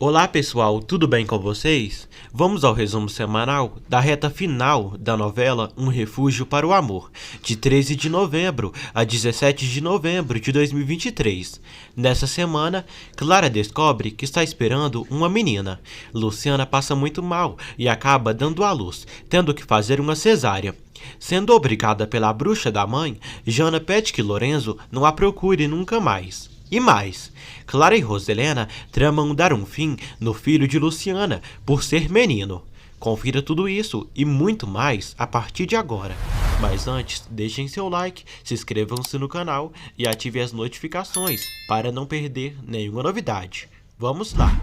Olá pessoal, tudo bem com vocês? Vamos ao resumo semanal da reta final da novela Um Refúgio para o Amor, de 13 de novembro a 17 de novembro de 2023. Nessa semana, Clara descobre que está esperando uma menina. Luciana passa muito mal e acaba dando à luz, tendo que fazer uma cesárea. Sendo obrigada pela bruxa da mãe, Jana pede que Lorenzo não a procure nunca mais. E mais, Clara e Roselena tramam dar um fim no filho de Luciana por ser menino. Confira tudo isso e muito mais a partir de agora. Mas antes, deixem seu like, se inscrevam-se no canal e ativem as notificações para não perder nenhuma novidade. Vamos lá!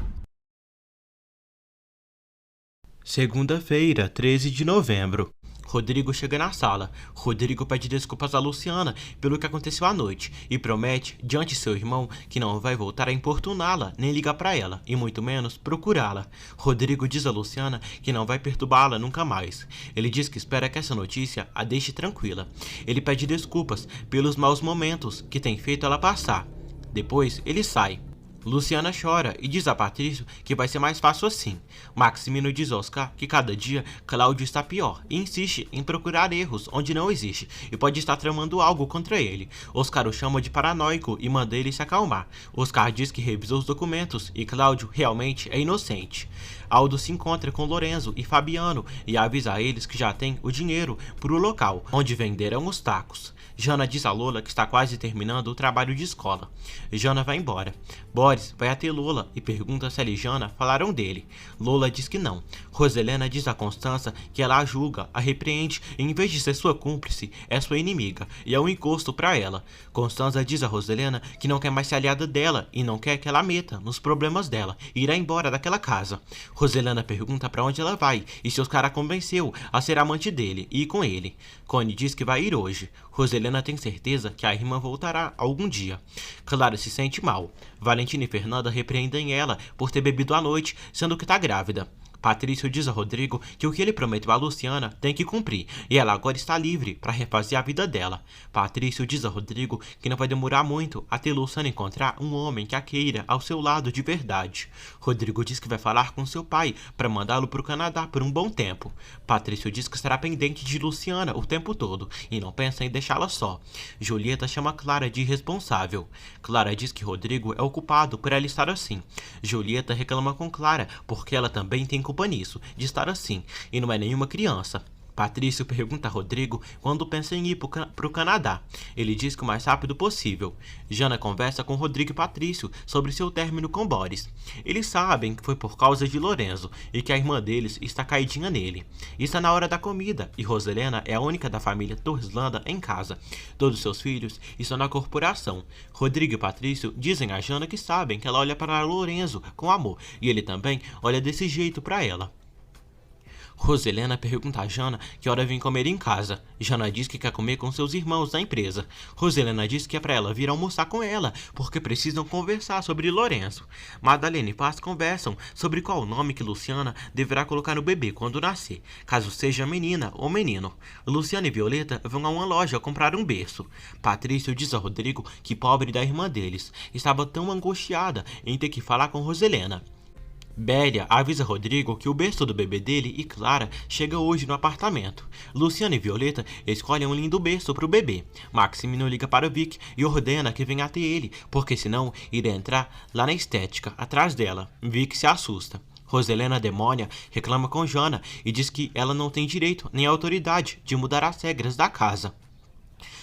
Segunda-feira, 13 de novembro. Rodrigo chega na sala. Rodrigo pede desculpas a Luciana pelo que aconteceu à noite e promete, diante de seu irmão, que não vai voltar a importuná-la, nem ligar para ela, e muito menos procurá-la. Rodrigo diz a Luciana que não vai perturbá-la nunca mais. Ele diz que espera que essa notícia a deixe tranquila. Ele pede desculpas pelos maus momentos que tem feito ela passar. Depois, ele sai. Luciana chora e diz a Patrício que vai ser mais fácil assim. Maximino diz a Oscar que cada dia Cláudio está pior e insiste em procurar erros onde não existe e pode estar tramando algo contra ele. Oscar o chama de paranoico e manda ele se acalmar. Oscar diz que revisou os documentos e Cláudio realmente é inocente. Aldo se encontra com Lorenzo e Fabiano e avisa a eles que já tem o dinheiro para o local onde venderão os tacos. Jana diz a Lola que está quase terminando o trabalho de escola. Jana vai embora. Boris vai até Lola e pergunta se ela e Jana falaram dele. Lola diz que não. Roselena diz a Constança que ela a julga, a repreende e em vez de ser sua cúmplice, é sua inimiga e é um encosto para ela. Constança diz a Roselena que não quer mais ser aliada dela e não quer que ela meta nos problemas dela e irá embora daquela casa. Roselena pergunta para onde ela vai e se Oscar a convenceu a ser amante dele e ir com ele. Connie diz que vai ir hoje. Roselena tem certeza que a irmã voltará algum dia. Clara se sente mal. Valentina e Fernanda repreendem ela por ter bebido à noite, sendo que está grávida. Patrício diz a Rodrigo que o que ele prometeu a Luciana tem que cumprir e ela agora está livre para refazer a vida dela. Patrício diz a Rodrigo que não vai demorar muito até Luciana encontrar um homem que a queira ao seu lado de verdade. Rodrigo diz que vai falar com seu pai para mandá-lo para o Canadá por um bom tempo. Patrício diz que estará pendente de Luciana o tempo todo e não pensa em deixá-la só. Julieta chama Clara de irresponsável. Clara diz que Rodrigo é o culpado por ela estar assim. Julieta reclama com Clara porque ela também tem culpa nisso, de estar assim, e não é nenhuma criança. Patrício pergunta a Rodrigo quando pensa em ir para o Canadá. Ele diz que o mais rápido possível. Jana conversa com Rodrigo e Patrício sobre seu término com Boris. Eles sabem que foi por causa de Lorenzo e que a irmã deles está caidinha nele. Está na hora da comida e Roselena é a única da família Torslanda em casa. Todos seus filhos estão na corporação. Rodrigo e Patrício dizem a Jana que sabem que ela olha para Lorenzo com amor e ele também olha desse jeito para ela. Roselena pergunta a Jana que hora vem comer em casa. Jana diz que quer comer com seus irmãos da empresa. Roselena diz que é para ela vir almoçar com ela, porque precisam conversar sobre Lorenzo. Madalena e Paz conversam sobre qual nome que Luciana deverá colocar no bebê quando nascer, caso seja menina ou menino. Luciana e Violeta vão a uma loja comprar um berço. Patrício diz a Rodrigo que pobre da irmã deles estava tão angustiada em ter que falar com Roselena. Bélia avisa Rodrigo que o berço do bebê dele e Clara chega hoje no apartamento. Luciana e Violeta escolhem um lindo berço para o bebê. Maximino liga para o Vic e ordena que venha até ele, porque senão irá entrar lá na estética, atrás dela. Vic se assusta. Roselena demônia reclama com Jana e diz que ela não tem direito nem autoridade de mudar as regras da casa.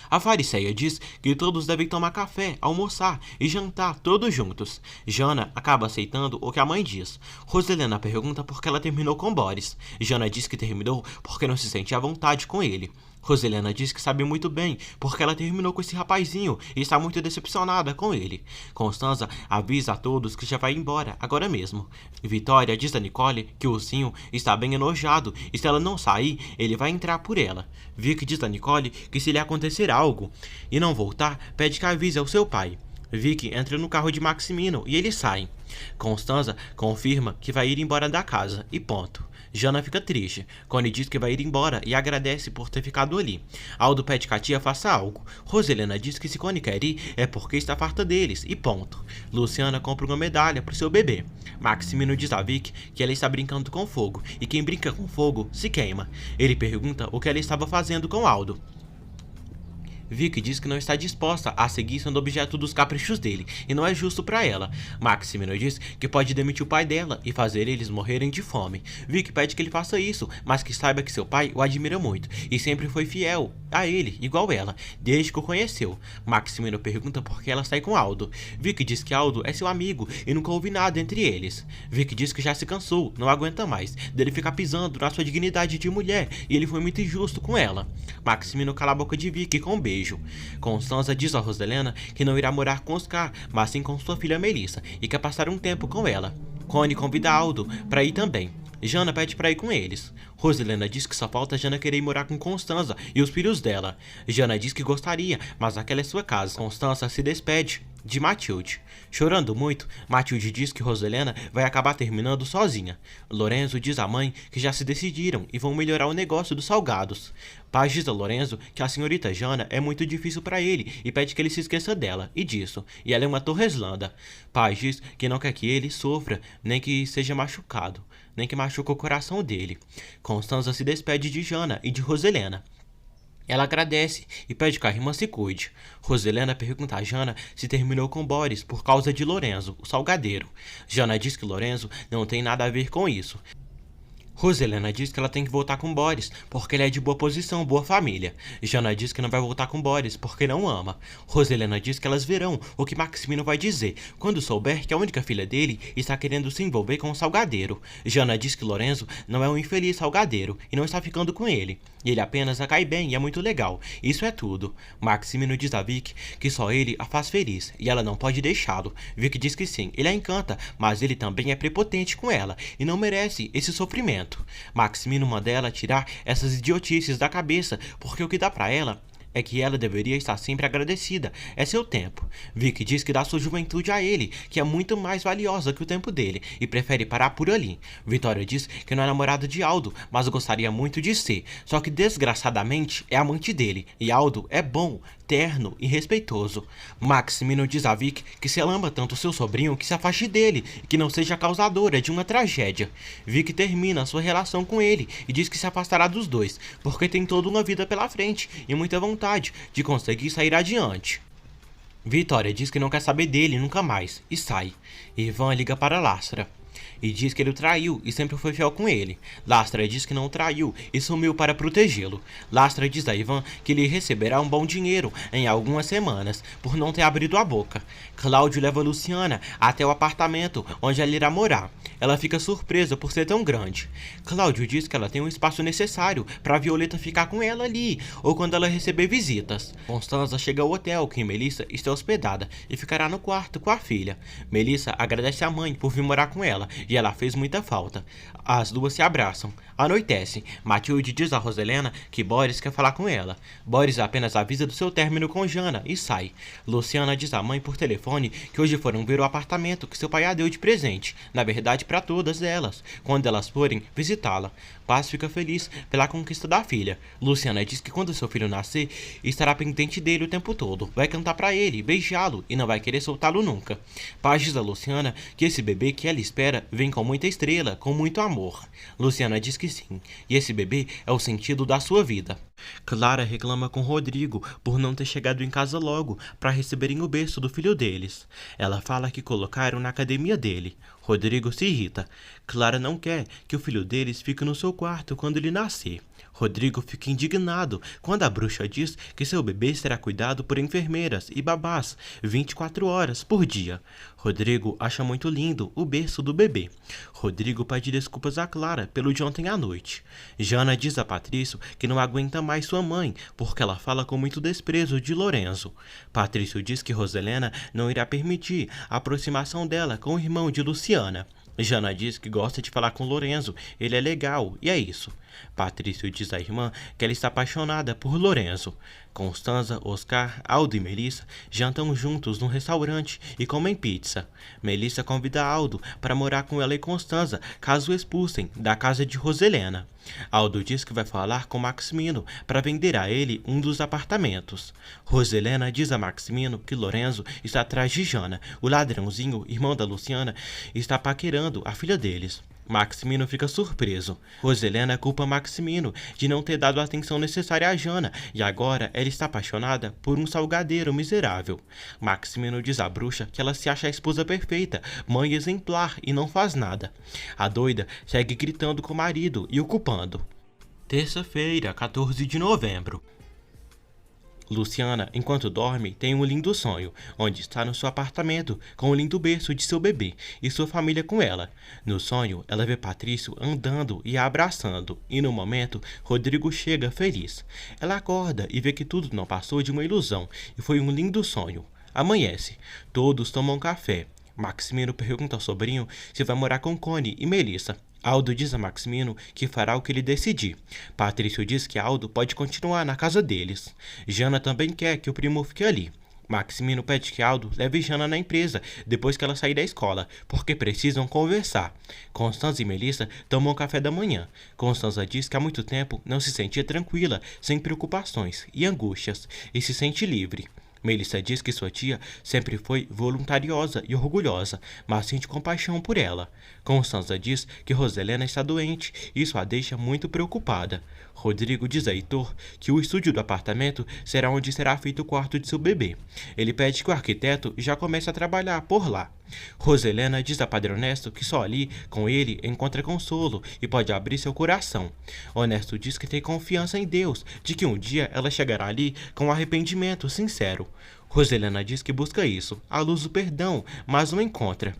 A fariseia diz que todos devem tomar café, almoçar e jantar todos juntos. Jana acaba aceitando o que a mãe diz. Roselena pergunta por que ela terminou com Boris. Jana diz que terminou porque não se sente à vontade com ele. Roselena diz que sabe muito bem porque ela terminou com esse rapazinho e está muito decepcionada com ele. Constança avisa a todos que já vai embora, agora mesmo. Vitória diz a Nicole que o ursinho está bem enojado e se ela não sair, ele vai entrar por ela. Vic diz a Nicole que se lhe acontecer algo e não voltar, pede que avise ao seu pai. Vicky entra no carro de Maximino e eles saem. Constanza confirma que vai ir embora da casa e ponto. Jana fica triste. Connie diz que vai ir embora e agradece por ter ficado ali. Aldo pede que a tia faça algo. Roselena diz que se Connie quer ir é porque está farta deles e ponto. Luciana compra uma medalha pro seu bebê. Maximino diz a Vicky que ela está brincando com fogo e quem brinca com fogo se queima. Ele pergunta o que ela estava fazendo com Aldo. Vicky diz que não está disposta a seguir sendo objeto dos caprichos dele, e não é justo para ela. Maximino diz que pode demitir o pai dela e fazer eles morrerem de fome. Vicky pede que ele faça isso, mas que saiba que seu pai o admira muito, e sempre foi fiel a ele, igual ela, desde que o conheceu. Maximino pergunta por que ela sai com Aldo. Vicky diz que Aldo é seu amigo e nunca houve nada entre eles. Vicky diz que já se cansou, não aguenta mais, dele ficar pisando na sua dignidade de mulher, e ele foi muito injusto com ela. Maximino cala a boca de Vicky com um beijo. Constanza diz a Roselena que não irá morar com Oscar, mas sim com sua filha Melissa, e quer passar um tempo com ela. Connie convida Aldo para ir também. Jana pede para ir com eles. Roselena diz que só falta Jana querer ir morar com Constanza e os filhos dela. Jana diz que gostaria, mas aquela é sua casa. Constanza se despede de Matilde. Chorando muito, Matilde diz que Roselena vai acabar terminando sozinha. Lorenzo diz à mãe que já se decidiram e vão melhorar o negócio dos salgados. Paz diz a Lorenzo que a senhorita Jana é muito difícil para ele e pede que ele se esqueça dela e disso, e ela é uma torreslanda. Paz diz que não quer que ele sofra, nem que seja machucado, nem que machuque o coração dele. Constanza se despede de Jana e de Roselena. Ela agradece e pede que a irmã se cuide. Roselena pergunta a Jana se terminou com Boris por causa de Lorenzo, o salgadeiro. Jana diz que Lorenzo não tem nada a ver com isso. Roselena diz que ela tem que voltar com Boris, porque ele é de boa posição, boa família. Jana diz que não vai voltar com Boris, porque não ama. Roselena diz que elas verão o que Maximino vai dizer, quando souber que a única filha dele está querendo se envolver com o salgadeiro. Jana diz que Lorenzo não é um infeliz salgadeiro, e não está ficando com ele. Ele apenas a cai bem e é muito legal. Isso é tudo. Maximino diz a Vicky que só ele a faz feliz, e ela não pode deixá-lo. Vicky diz que sim, ele a encanta, mas ele também é prepotente com ela, e não merece esse sofrimento. Maximino manda ela tirar essas idiotices da cabeça, porque o que dá pra ela é que ela deveria estar sempre agradecida. É seu tempo. Vicky diz que dá sua juventude a ele, que é muito mais valiosa que o tempo dele, e prefere parar por ali. Vitória diz que não é namorada de Aldo, mas gostaria muito de ser, só que desgraçadamente é amante dele, e Aldo é bom, terno e respeitoso. Maximino diz a Vicky que se ela ama tanto seu sobrinho, que se afaste dele, e que não seja causadora de uma tragédia. Vicky termina sua relação com ele, e diz que se afastará dos dois, porque tem toda uma vida pela frente, e muita vontade de conseguir sair adiante. Vitória diz que não quer saber dele nunca mais e sai. Ivan liga para Lastra e diz que ele o traiu e sempre foi fiel com ele. Lastra diz que não o traiu e sumiu para protegê-lo. Lastra diz a Ivan que ele receberá um bom dinheiro em algumas semanas por não ter abrido a boca. Cláudio leva Luciana até o apartamento onde ela irá morar. Ela fica surpresa por ser tão grande. Cláudio diz que ela tem o espaço necessário para Violeta ficar com ela ali, ou quando ela receber visitas. Constanza chega ao hotel que Melissa está hospedada e ficará no quarto com a filha. Melissa agradece à mãe por vir morar com ela e ela fez muita falta. As duas se abraçam. Anoitece. Matilde diz a Roselena que Boris quer falar com ela. Boris apenas avisa do seu término com Jana e sai. Luciana diz à mãe por telefone que hoje foram ver o apartamento que seu pai a deu de presente, na verdade para todas elas, quando elas forem visitá-la. Paz fica feliz pela conquista da filha. Luciana diz que quando seu filho nascer, estará pendente dele o tempo todo, vai cantar para ele, beijá-lo e não vai querer soltá-lo nunca. Paz diz a Luciana que esse bebê que ela espera vem com muita estrela, com muito amor. Luciana diz que sim, e esse bebê é o sentido da sua vida. Clara reclama com Rodrigo por não ter chegado em casa logo para receberem o berço do filho deles. Ela fala que colocaram na academia dele. Rodrigo se irrita. Clara não quer que o filho deles fique no seu quarto quando ele nascer. Rodrigo fica indignado quando a bruxa diz que seu bebê será cuidado por enfermeiras e babás 24 horas por dia. Rodrigo acha muito lindo o berço do bebê. Rodrigo pede desculpas a Clara pelo de ontem à noite. Jana diz a Patrício que não aguenta mais sua mãe, porque ela fala com muito desprezo de Lorenzo. Patrício diz que Roselena não irá permitir a aproximação dela com o irmão de Luciana. Jana diz que gosta de falar com Lorenzo, ele é legal, e é isso. Patrício diz à irmã que ela está apaixonada por Lorenzo. Constanza, Oscar, Aldo e Melissa jantam juntos num restaurante e comem pizza. Melissa convida Aldo para morar com ela e Constanza, caso o expulsem da casa de Roselena. Aldo diz que vai falar com Maximino para vender a ele um dos apartamentos. Roselena diz a Maximino que Lorenzo está atrás de Jana, o ladrãozinho, irmão da Luciana, está paquerando a filha deles. Maximino fica surpreso. Roselena culpa Maximino de não ter dado a atenção necessária a Jana e agora ela está apaixonada por um salgadeiro miserável. Maximino diz à bruxa que ela se acha a esposa perfeita, mãe exemplar e não faz nada. A doida segue gritando com o marido e o culpando. Terça-feira, 14 de novembro. Luciana, enquanto dorme, tem um lindo sonho, onde está no seu apartamento com o lindo berço de seu bebê e sua família com ela. No sonho, ela vê Patrício andando e a abraçando, e no momento, Rodrigo chega feliz. Ela acorda e vê que tudo não passou de uma ilusão, e foi um lindo sonho. Amanhece. Todos tomam café. Maximino pergunta ao sobrinho se vai morar com Connie e Melissa. Aldo diz a Maximino que fará o que ele decidir. Patrício diz que Aldo pode continuar na casa deles. Jana também quer que o primo fique ali. Maximino pede que Aldo leve Jana na empresa depois que ela sair da escola, porque precisam conversar. Constanza e Melissa tomam café da manhã. Constanza diz que há muito tempo não se sentia tranquila, sem preocupações e angústias, e se sente livre. Melissa diz que sua tia sempre foi voluntariosa e orgulhosa, mas sente compaixão por ela. Constanza diz que Roselena está doente e isso a deixa muito preocupada. Rodrigo diz a Heitor que o estúdio do apartamento será onde será feito o quarto de seu bebê. Ele pede que o arquiteto já comece a trabalhar por lá. Roselena diz a Padre Honesto que só ali, com ele, encontra consolo e pode abrir seu coração. Honesto diz que tem confiança em Deus, de que um dia ela chegará ali com arrependimento sincero. Roselena diz que busca isso, a luz do perdão, mas não encontra.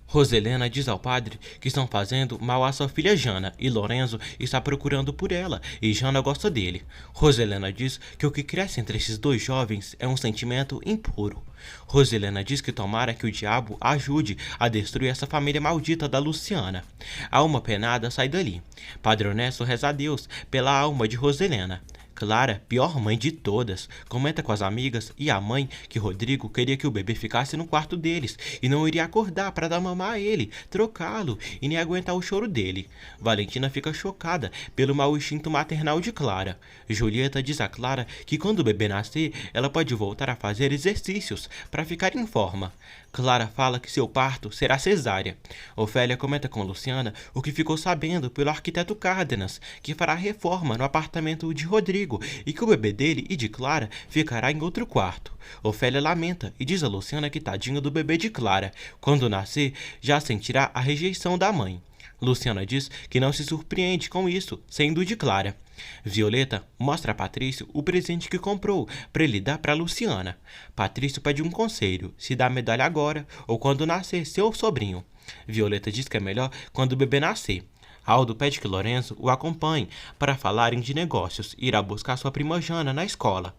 Roselena diz ao padre que estão fazendo mal à sua filha Jana e Lorenzo está procurando por ela e Jana gosta dele. Roselena diz que o que cresce entre esses dois jovens é um sentimento impuro. Roselena diz que tomara que o diabo ajude a destruir essa família maldita da Luciana. A alma penada sai dali. Padre Honesto reza a Deus pela alma de Roselena. Clara, pior mãe de todas, comenta com as amigas e a mãe que Rodrigo queria que o bebê ficasse no quarto deles e não iria acordar para dar mamar a ele, trocá-lo e nem aguentar o choro dele. Valentina fica chocada pelo mau instinto maternal de Clara. Julieta diz a Clara que quando o bebê nascer, ela pode voltar a fazer exercícios para ficar em forma. Clara fala que seu parto será cesárea. Ofélia comenta com Luciana o que ficou sabendo pelo arquiteto Cárdenas, que fará reforma no apartamento de Rodrigo e que o bebê dele e de Clara ficará em outro quarto. Ofélia lamenta e diz a Luciana que tadinho do bebê de Clara, quando nascer já sentirá a rejeição da mãe. Luciana diz que não se surpreende com isso, sendo de Clara. Violeta mostra a Patrício o presente que comprou para ele dar para Luciana. Patrício pede um conselho, se dá a medalha agora ou quando nascer seu sobrinho. Violeta diz que é melhor quando o bebê nascer. Aldo pede que Lorenzo o acompanhe para falarem de negócios e irá buscar sua prima Jana na escola.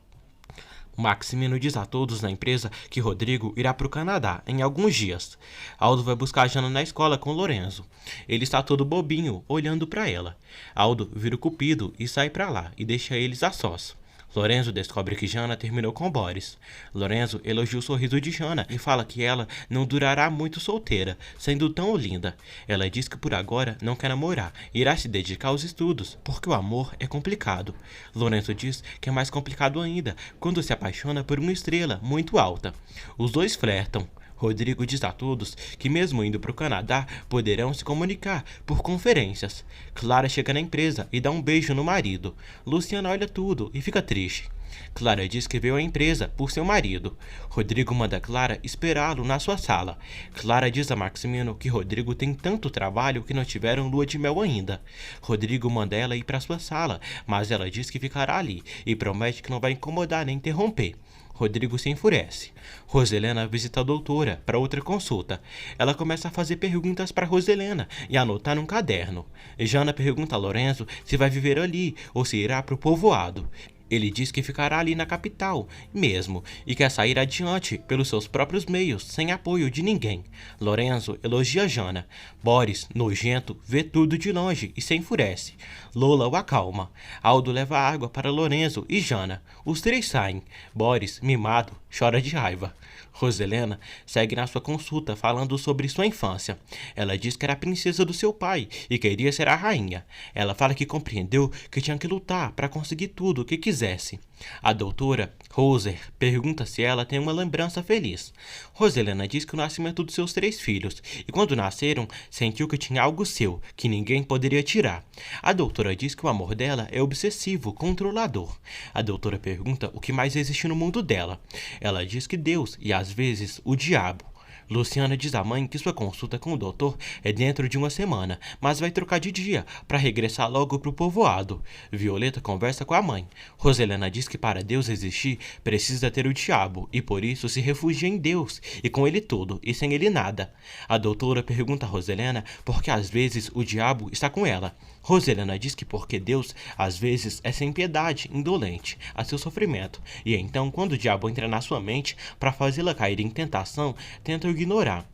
Maximino diz a todos na empresa que Rodrigo irá para o Canadá em alguns dias. Aldo vai buscar a Jana na escola com Lorenzo. Ele está todo bobinho, olhando para ela. Aldo vira o cupido e sai para lá e deixa eles a sós. Lorenzo descobre que Jana terminou com Boris. Lorenzo elogia o sorriso de Jana e fala que ela não durará muito solteira, sendo tão linda. Ela diz que por agora não quer namorar e irá se dedicar aos estudos, porque o amor é complicado. Lorenzo diz que é mais complicado ainda quando se apaixona por uma estrela muito alta. Os dois flertam. Rodrigo diz a todos que mesmo indo para o Canadá, poderão se comunicar por conferências. Clara chega na empresa e dá um beijo no marido. Luciana olha tudo e fica triste. Clara diz que veio à empresa por seu marido. Rodrigo manda Clara esperá-lo na sua sala. Clara diz a Maximino que Rodrigo tem tanto trabalho que não tiveram lua de mel ainda. Rodrigo manda ela ir para sua sala, mas ela diz que ficará ali e promete que não vai incomodar nem interromper. Rodrigo se enfurece. Roselena visita a doutora para outra consulta. Ela começa a fazer perguntas para Roselena e anotar num caderno. Jana pergunta a Lorenzo se vai viver ali ou se irá para o povoado. Ele diz que ficará ali na capital mesmo e quer sair adiante pelos seus próprios meios, sem apoio de ninguém. Lorenzo elogia Jana. Boris, nojento, vê tudo de longe e se enfurece. Lola o acalma. Aldo leva água para Lorenzo e Jana. Os três saem. Boris, mimado, chora de raiva. Roselena segue na sua consulta falando sobre sua infância. Ela diz que era a princesa do seu pai e queria ser a rainha. Ela fala que compreendeu que tinha que lutar para conseguir tudo o que quisesse. A doutora Roser pergunta se ela tem uma lembrança feliz. Roselena diz que o nascimento dos seus 3 filhos e quando nasceram sentiu que tinha algo seu que ninguém poderia tirar. A doutora diz que o amor dela é obsessivo, controlador. A doutora pergunta o que mais existe no mundo dela. Ela diz que Deus e às vezes o diabo. Luciana diz à mãe que sua consulta com o doutor é dentro de uma semana, mas vai trocar de dia para regressar logo para o povoado. Violeta conversa com a mãe. Roselena diz que para Deus existir precisa ter o diabo e por isso se refugia em Deus e com ele tudo e sem ele nada. A doutora pergunta a Roselena por que às vezes o diabo está com ela. Roselena diz que porque Deus às vezes é sem piedade, indolente a seu sofrimento e então quando o diabo entra na sua mente para fazê-la cair em tentação, tenta ignorar.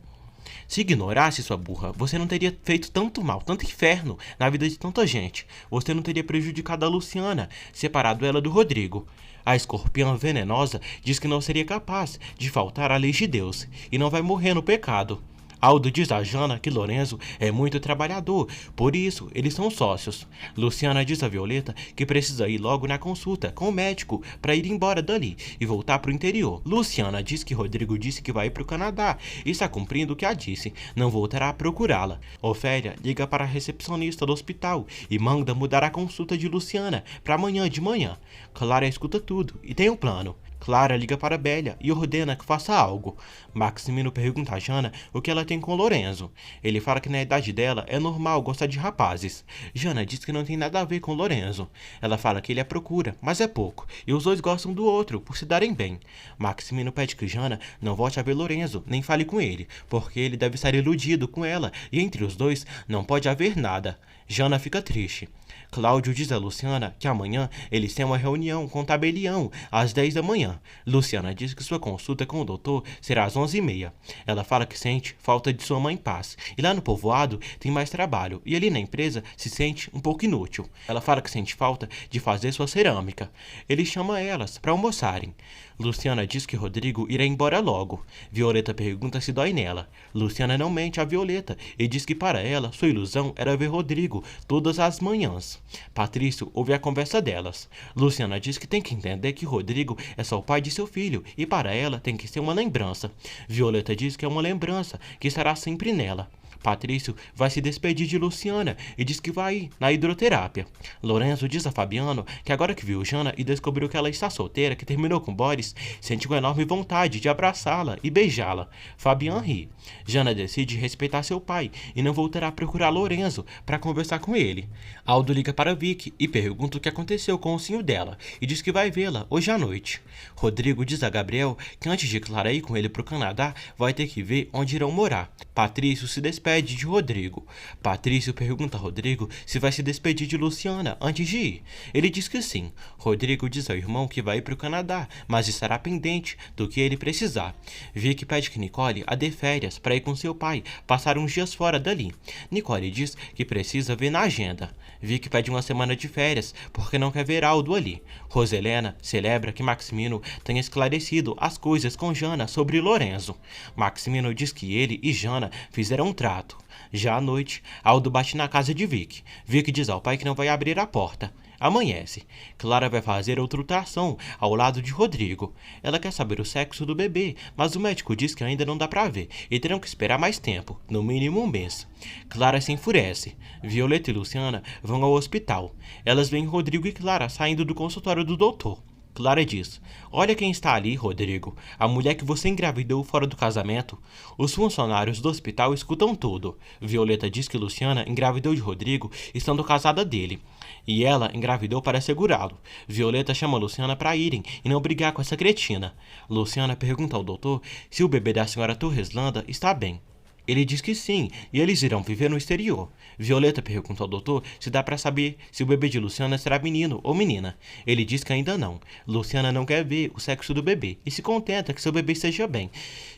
Se ignorasse, sua burra, você não teria feito tanto mal, tanto inferno na vida de tanta gente. Você não teria prejudicado a Luciana, separado ela do Rodrigo. A escorpião venenosa diz que não seria capaz de faltar à lei de Deus e não vai morrer no pecado. Aldo diz a Jana que Lorenzo é muito trabalhador, por isso eles são sócios. Luciana diz a Violeta que precisa ir logo na consulta com o médico para ir embora dali e voltar para o interior. Luciana diz que Rodrigo disse que vai para o Canadá e está cumprindo o que a disse, não voltará a procurá-la. Ofélia liga para a recepcionista do hospital e manda mudar a consulta de Luciana para amanhã de manhã. Clara escuta tudo e tem um plano. Clara liga para Bélia e ordena que faça algo. Maximino pergunta a Jana o que ela tem com Lorenzo. Ele fala que na idade dela é normal gostar de rapazes. Jana diz que não tem nada a ver com Lorenzo. Ela fala que ele a procura, mas é pouco, e os dois gostam do outro por se darem bem. Maximino pede que Jana não volte a ver Lorenzo, nem fale com ele, porque ele deve estar iludido com ela, e entre os dois não pode haver nada. Jana fica triste. Cláudio diz a Luciana que amanhã eles têm uma reunião com o tabelião às 10 da manhã. Luciana diz que sua consulta com o doutor será às 11h30. Ela fala que sente falta de sua mãe em paz. E lá no povoado tem mais trabalho. E ali na empresa se sente um pouco inútil. Ela fala que sente falta de fazer sua cerâmica. Ele chama elas para almoçarem. Luciana diz que Rodrigo irá embora logo. Violeta pergunta se dói nela. Luciana não mente a Violeta e diz que para ela sua ilusão era ver Rodrigo todas as manhãs. Patrício ouve a conversa delas. Luciana diz que tem que entender que Rodrigo é só o pai de seu filho e para ela tem que ser uma lembrança. Violeta diz que é uma lembrança que estará sempre nela. Patrício vai se despedir de Luciana e diz que vai ir na hidroterapia. Lorenzo diz a Fabiano que agora que viu Jana e descobriu que ela está solteira, que terminou com Boris, sente uma enorme vontade de abraçá-la e beijá-la. Fabiano ri. Jana decide respeitar seu pai e não voltará a procurar Lorenzo para conversar com ele. Aldo liga para Vicky e pergunta o que aconteceu com o senhor dela e diz que vai vê-la hoje à noite. Rodrigo diz a Gabriel que antes de Clara ir com ele para o Canadá, vai ter que ver onde irão morar. Patrício se despede de Rodrigo. Patrício pergunta a Rodrigo se vai se despedir de Luciana antes de ir. Ele diz que sim. Rodrigo diz ao irmão que vai para o Canadá, mas estará pendente do que ele precisar. Vicky pede que Nicole a dê férias para ir com seu pai, passar uns dias fora dali. Nicole diz que precisa ver na agenda. Vicky pede uma semana de férias porque não quer ver Aldo ali. Roselena celebra que Maximino tenha esclarecido as coisas com Jana sobre Lorenzo. Maximino diz que ele e Jana fizeram um trato. Já à noite, Aldo bate na casa de Vicky. Vicky diz ao pai que não vai abrir a porta. Amanhece. Clara vai fazer outra ultrassom ao lado de Rodrigo. Ela quer saber o sexo do bebê, mas o médico diz que ainda não dá pra ver e terão que esperar mais tempo, no mínimo um mês. Clara se enfurece. Violeta e Luciana vão ao hospital. Elas veem Rodrigo e Clara saindo do consultório do doutor. Clara diz: olha quem está ali, Rodrigo, a mulher que você engravidou fora do casamento. Os funcionários do hospital escutam tudo. Violeta diz que Luciana engravidou de Rodrigo estando casada dele. E ela engravidou para segurá-lo. Violeta chama Luciana para irem e não brigar com essa cretina. Luciana pergunta ao doutor se o bebê da senhora Torreslanda está bem. Ele diz que sim, e eles irão viver no exterior. Violeta pergunta ao doutor se dá para saber se o bebê de Luciana será menino ou menina. Ele diz que ainda não. Luciana não quer ver o sexo do bebê e se contenta que seu bebê esteja bem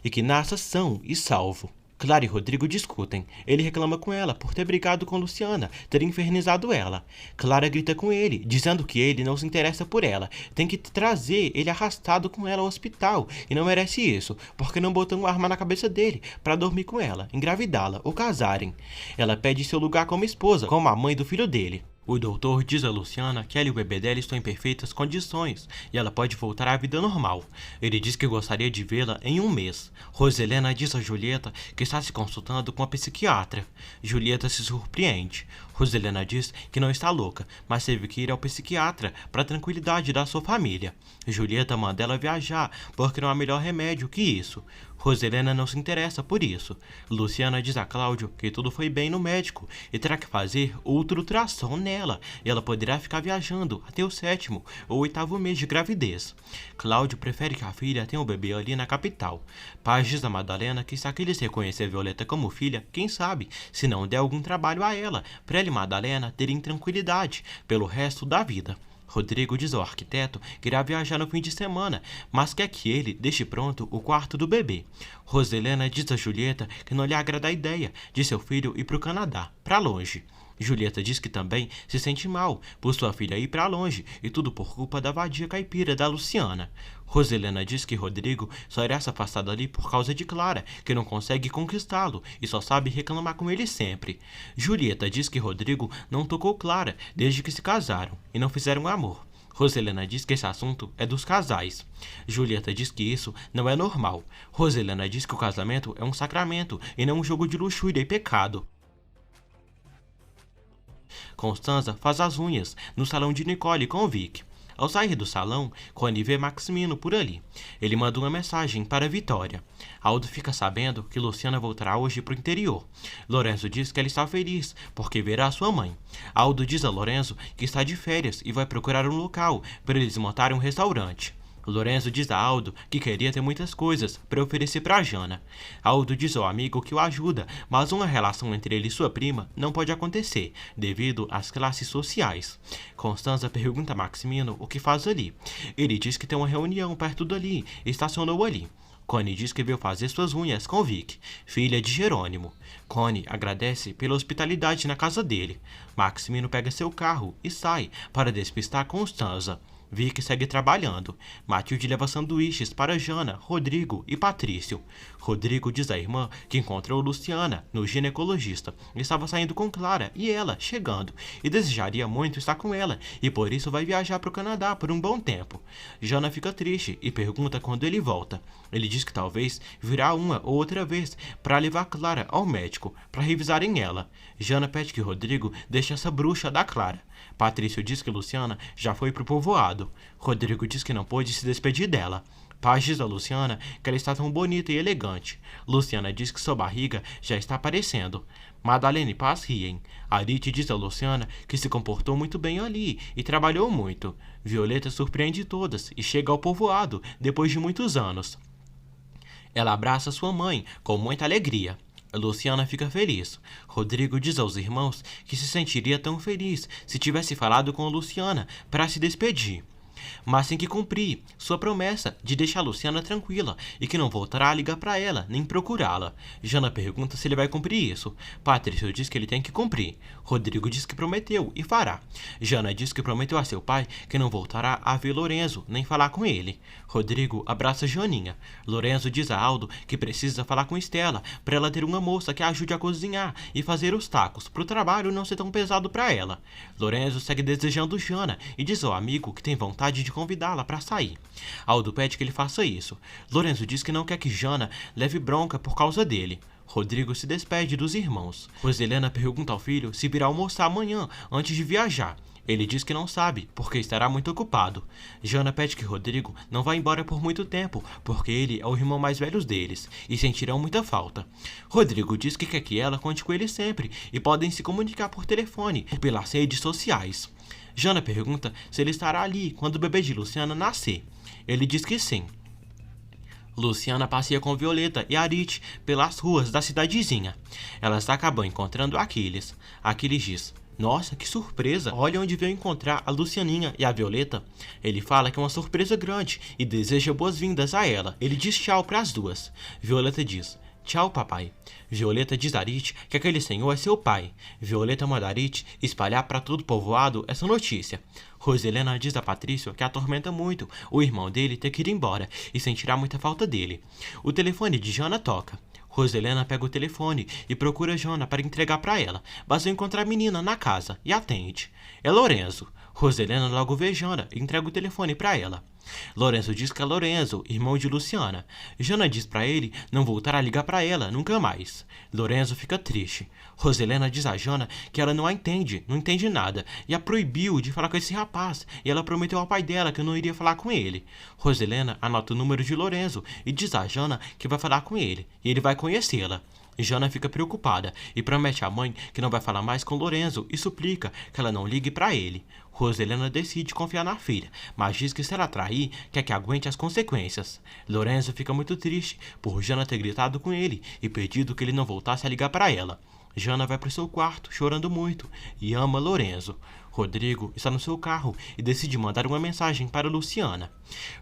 e que nasça são e salvo. Clara e Rodrigo discutem. Ele reclama com ela por ter brigado com Luciana, ter infernizado ela. Clara grita com ele, dizendo que ele não se interessa por ela, tem que trazer ele arrastado com ela ao hospital e não merece isso, porque não botou uma arma na cabeça dele para dormir com ela, engravidá-la ou casarem. Ela pede seu lugar como esposa, como a mãe do filho dele. O doutor diz a Luciana que ela e o bebê dela estão em perfeitas condições e ela pode voltar à vida normal. Ele diz que gostaria de vê-la em um mês. Roselena diz a Julieta que está se consultando com a psiquiatra. Julieta se surpreende. Roselena diz que não está louca, mas teve que ir ao psiquiatra para a tranquilidade da sua família. Julieta manda ela viajar porque não há melhor remédio que isso. Roselena não se interessa por isso. Luciana diz a Cláudio que tudo foi bem no médico e terá que fazer outro ultrassom nela, e ela poderá ficar viajando até o 7º ou 8º mês de gravidez. Cláudio prefere que a filha tenha o bebê ali na capital. Paz diz a Madalena que se aqueles reconhecer Violeta como filha, quem sabe, se não der algum trabalho a ela, para ela e Madalena terem tranquilidade pelo resto da vida. Rodrigo diz ao arquiteto que irá viajar no fim de semana, mas quer que ele deixe pronto o quarto do bebê. Roselena diz a Julieta que não lhe agrada a ideia de seu filho ir para o Canadá, para longe. Julieta diz que também se sente mal por sua filha ir para longe e tudo por culpa da vadia caipira da Luciana. Roselena diz que Rodrigo só irá se afastar dali por causa de Clara, que não consegue conquistá-lo e só sabe reclamar com ele sempre. Julieta diz que Rodrigo não tocou Clara desde que se casaram e não fizeram amor. Roselena diz que esse assunto é dos casais. Julieta diz que isso não é normal. Roselena diz que o casamento é um sacramento e não um jogo de luxúria e pecado. Constanza faz as unhas no salão de Nicole com o Vic. Ao sair do salão, Connie vê Maximino por ali. Ele manda uma mensagem para Vitória. Aldo fica sabendo que Luciana voltará hoje para o interior. Lorenzo diz que ela está feliz porque verá sua mãe. Aldo diz a Lorenzo que está de férias e vai procurar um local para eles montarem um restaurante. Lorenzo diz a Aldo que queria ter muitas coisas para oferecer para Jana. Aldo diz ao amigo que o ajuda, mas uma relação entre ele e sua prima não pode acontecer, devido às classes sociais. Constanza pergunta a Maximino o que faz ali. Ele diz que tem uma reunião perto dali e estacionou ali. Connie diz que veio fazer suas unhas com Vic, filha de Jerônimo. Connie agradece pela hospitalidade na casa dele. Maximino pega seu carro e sai para despistar Constanza. Vic segue trabalhando. Matilde leva sanduíches para Jana, Rodrigo e Patrício. Rodrigo diz à irmã que encontrou Luciana no ginecologista. Estava saindo com Clara e ela, chegando, e desejaria muito estar com ela, e por isso vai viajar para o Canadá por um bom tempo. Jana fica triste e pergunta quando ele volta. Ele diz que talvez virá uma ou outra vez para levar Clara ao médico, para revisarem ela. Jana pede que Rodrigo deixe essa bruxa da Clara. Patrício diz que Luciana já foi pro povoado. Rodrigo diz que não pôde se despedir dela. Paz diz a Luciana que ela está tão bonita e elegante. Luciana diz que sua barriga já está aparecendo. Madalena e Paz riem. Arite diz a Luciana que se comportou muito bem ali e trabalhou muito. Violeta surpreende todas e chega ao povoado depois de muitos anos. Ela abraça sua mãe com muita alegria. Luciana fica feliz. Rodrigo diz aos irmãos que se sentiria tão feliz se tivesse falado com Luciana para se despedir. Mas tem que cumprir sua promessa de deixar Luciana tranquila e que não voltará a ligar para ela nem procurá-la. Jana pergunta se ele vai cumprir isso. Patrício diz que ele tem que cumprir. Rodrigo diz que prometeu e fará. Jana diz que prometeu a seu pai que não voltará a ver Lorenzo nem falar com ele. Rodrigo abraça Joaninha. Lorenzo diz a Aldo que precisa falar com Estela para ela ter uma moça que ajude a cozinhar e fazer os tacos para o trabalho não ser tão pesado para ela. Lorenzo segue desejando Jana e diz ao amigo que tem vontade de convidá-la para sair. Aldo pede que ele faça isso. Lorenzo diz que não quer que Jana leve bronca por causa dele. Rodrigo se despede dos irmãos. Roselena pergunta ao filho se virá almoçar amanhã antes de viajar. Ele diz que não sabe, porque estará muito ocupado. Jana pede que Rodrigo não vá embora por muito tempo, porque ele é o irmão mais velho deles, e sentirão muita falta. Rodrigo diz que quer que ela conte com ele sempre, e podem se comunicar por telefone ou pelas redes sociais. Jana pergunta se ele estará ali quando o bebê de Luciana nascer. Ele diz que sim. Luciana passeia com Violeta e Arit pelas ruas da cidadezinha. Elas acabam encontrando Aquiles. Aquiles diz: "Nossa, que surpresa! Olha onde veio encontrar a Lucianinha e a Violeta." Ele fala que é uma surpresa grande e deseja boas-vindas a ela. Ele diz tchau para as duas. Violeta diz: "Tchau, papai." Violeta diz a Arit que aquele senhor é seu pai. Violeta manda Arit espalhar para todo o povoado essa notícia. Roselena diz a Patrício que atormenta muito o irmão dele ter que ir embora e sentirá muita falta dele. O telefone de Jana toca. Roselena pega o telefone e procura Jana para entregar para ela, mas não encontra a menina na casa e atende. É Lorenzo. Roselena logo vê Jana e entrega o telefone para ela. Lorenzo diz que é Lorenzo, irmão de Luciana. Jana diz para ele não voltar a ligar para ela nunca mais. Lorenzo fica triste. Roselena diz a Jana que ela não a entende, não entende nada, e a proibiu de falar com esse rapaz, e ela prometeu ao pai dela que não iria falar com ele. Roselena anota o número de Lorenzo e diz a Jana que vai falar com ele, e ele vai conhecê-la. Jana fica preocupada e promete à mãe que não vai falar mais com Lorenzo e suplica que ela não ligue para ele. Roselena decide confiar na filha, mas diz que se ela trair, quer que aguente as consequências. Lorenzo fica muito triste por Jana ter gritado com ele e pedido que ele não voltasse a ligar para ela. Jana vai para o seu quarto, chorando muito, e ama Lorenzo. Rodrigo está no seu carro e decide mandar uma mensagem para Luciana.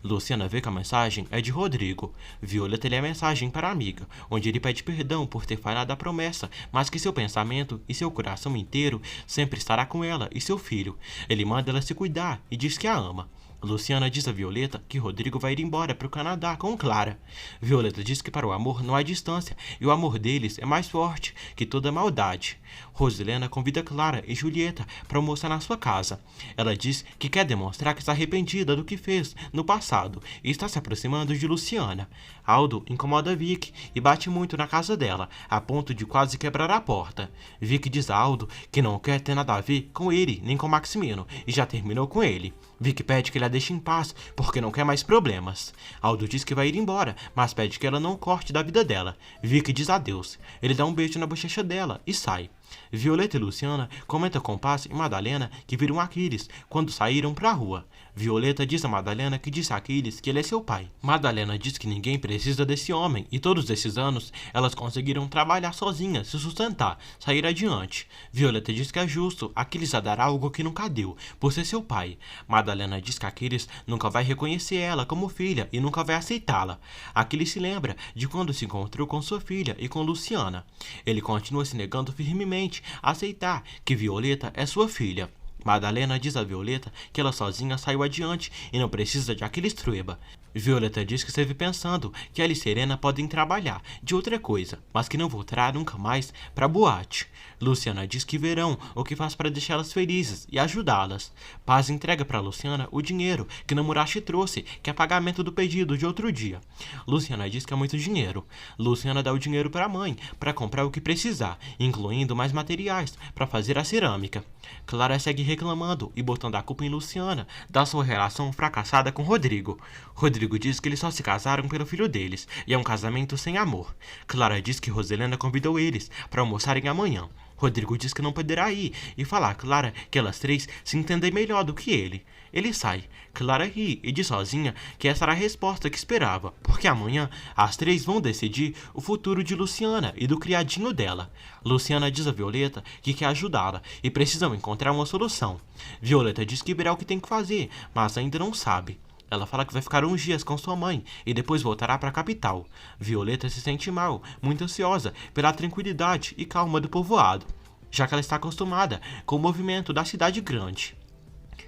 Luciana vê que a mensagem é de Rodrigo. Violeta lê a mensagem para a amiga, onde ele pede perdão por ter falhado a promessa, mas que seu pensamento e seu coração inteiro sempre estará com ela e seu filho. Ele manda ela se cuidar e diz que a ama. Luciana diz a Violeta que Rodrigo vai ir embora para o Canadá com Clara. Violeta diz que para o amor não há distância e o amor deles é mais forte que toda maldade. Roselena convida Clara e Julieta para almoçar na sua casa. Ela diz que quer demonstrar que está arrependida do que fez no passado e está se aproximando de Luciana. Aldo incomoda Vicky e bate muito na casa dela, a ponto de quase quebrar a porta. Vicky diz a Aldo que não quer ter nada a ver com ele nem com Maximino e já terminou com ele. Vicky pede que ela deixe em paz porque não quer mais problemas. Aldo diz que vai ir embora, mas pede que ela não corte da vida dela. Vicky diz adeus. Ele dá um beijo na bochecha dela e sai. Violeta e Luciana comentam com Paz e Madalena que viram Aquiles quando saíram pra rua. Violeta diz a Madalena que disse a Aquiles que ele é seu pai. Madalena diz que ninguém precisa desse homem e todos esses anos elas conseguiram trabalhar sozinhas, se sustentar, sair adiante. Violeta diz que é justo Aquiles a dar algo que nunca deu, por ser seu pai. Madalena diz que Aquiles nunca vai reconhecer ela como filha e nunca vai aceitá-la. Aquiles se lembra de quando se encontrou com sua filha e com Luciana. Ele continua se negando firmemente a aceitar que Violeta é sua filha. Madalena diz a Violeta que ela sozinha saiu adiante e não precisa de Aquiles Trueba. Violeta diz que esteve pensando que ela e Serena podem trabalhar de outra coisa, mas que não voltará nunca mais para boate. Luciana diz que verão o que faz para deixá-las felizes e ajudá-las. Paz entrega para Luciana o dinheiro que Namurashi trouxe, que é pagamento do pedido de outro dia. Luciana diz que é muito dinheiro. Luciana dá o dinheiro para a mãe para comprar o que precisar, incluindo mais materiais para fazer a cerâmica. Clara segue reclamando e botando a culpa em Luciana da sua relação fracassada com Rodrigo. Rodrigo diz que eles só se casaram pelo filho deles e é um casamento sem amor. Clara diz que Roselena convidou eles para almoçarem amanhã. Rodrigo diz que não poderá ir e fala a Clara que elas três se entendem melhor do que ele. Ele sai. Clara ri e diz sozinha que essa era a resposta que esperava, porque amanhã as três vão decidir o futuro de Luciana e do criadinho dela. Luciana diz a Violeta que quer ajudá-la e precisam encontrar uma solução. Violeta diz que verá o que tem que fazer, mas ainda não sabe. Ela fala que vai ficar uns dias com sua mãe e depois voltará para a capital. Violeta se sente mal, muito ansiosa pela tranquilidade e calma do povoado, já que ela está acostumada com o movimento da cidade grande.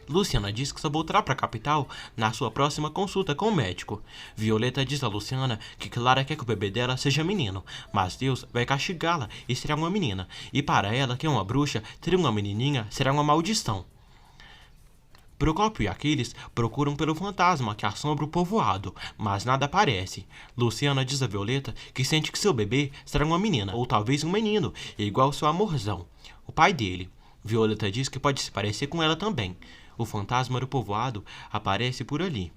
Luciana diz que só voltará para a capital na sua próxima consulta com o médico. Violeta diz a Luciana que Clara quer que o bebê dela seja menino, mas Deus vai castigá-la e será uma menina. E para ela, que é uma bruxa, ter uma menininha será uma maldição. Procópio e Aquiles procuram pelo fantasma que assombra o povoado, mas nada aparece. Luciana diz a Violeta que sente que seu bebê será uma menina, ou talvez um menino, igual seu amorzão, o pai dele. Violeta diz que pode se parecer com ela também. O fantasma do povoado aparece por ali.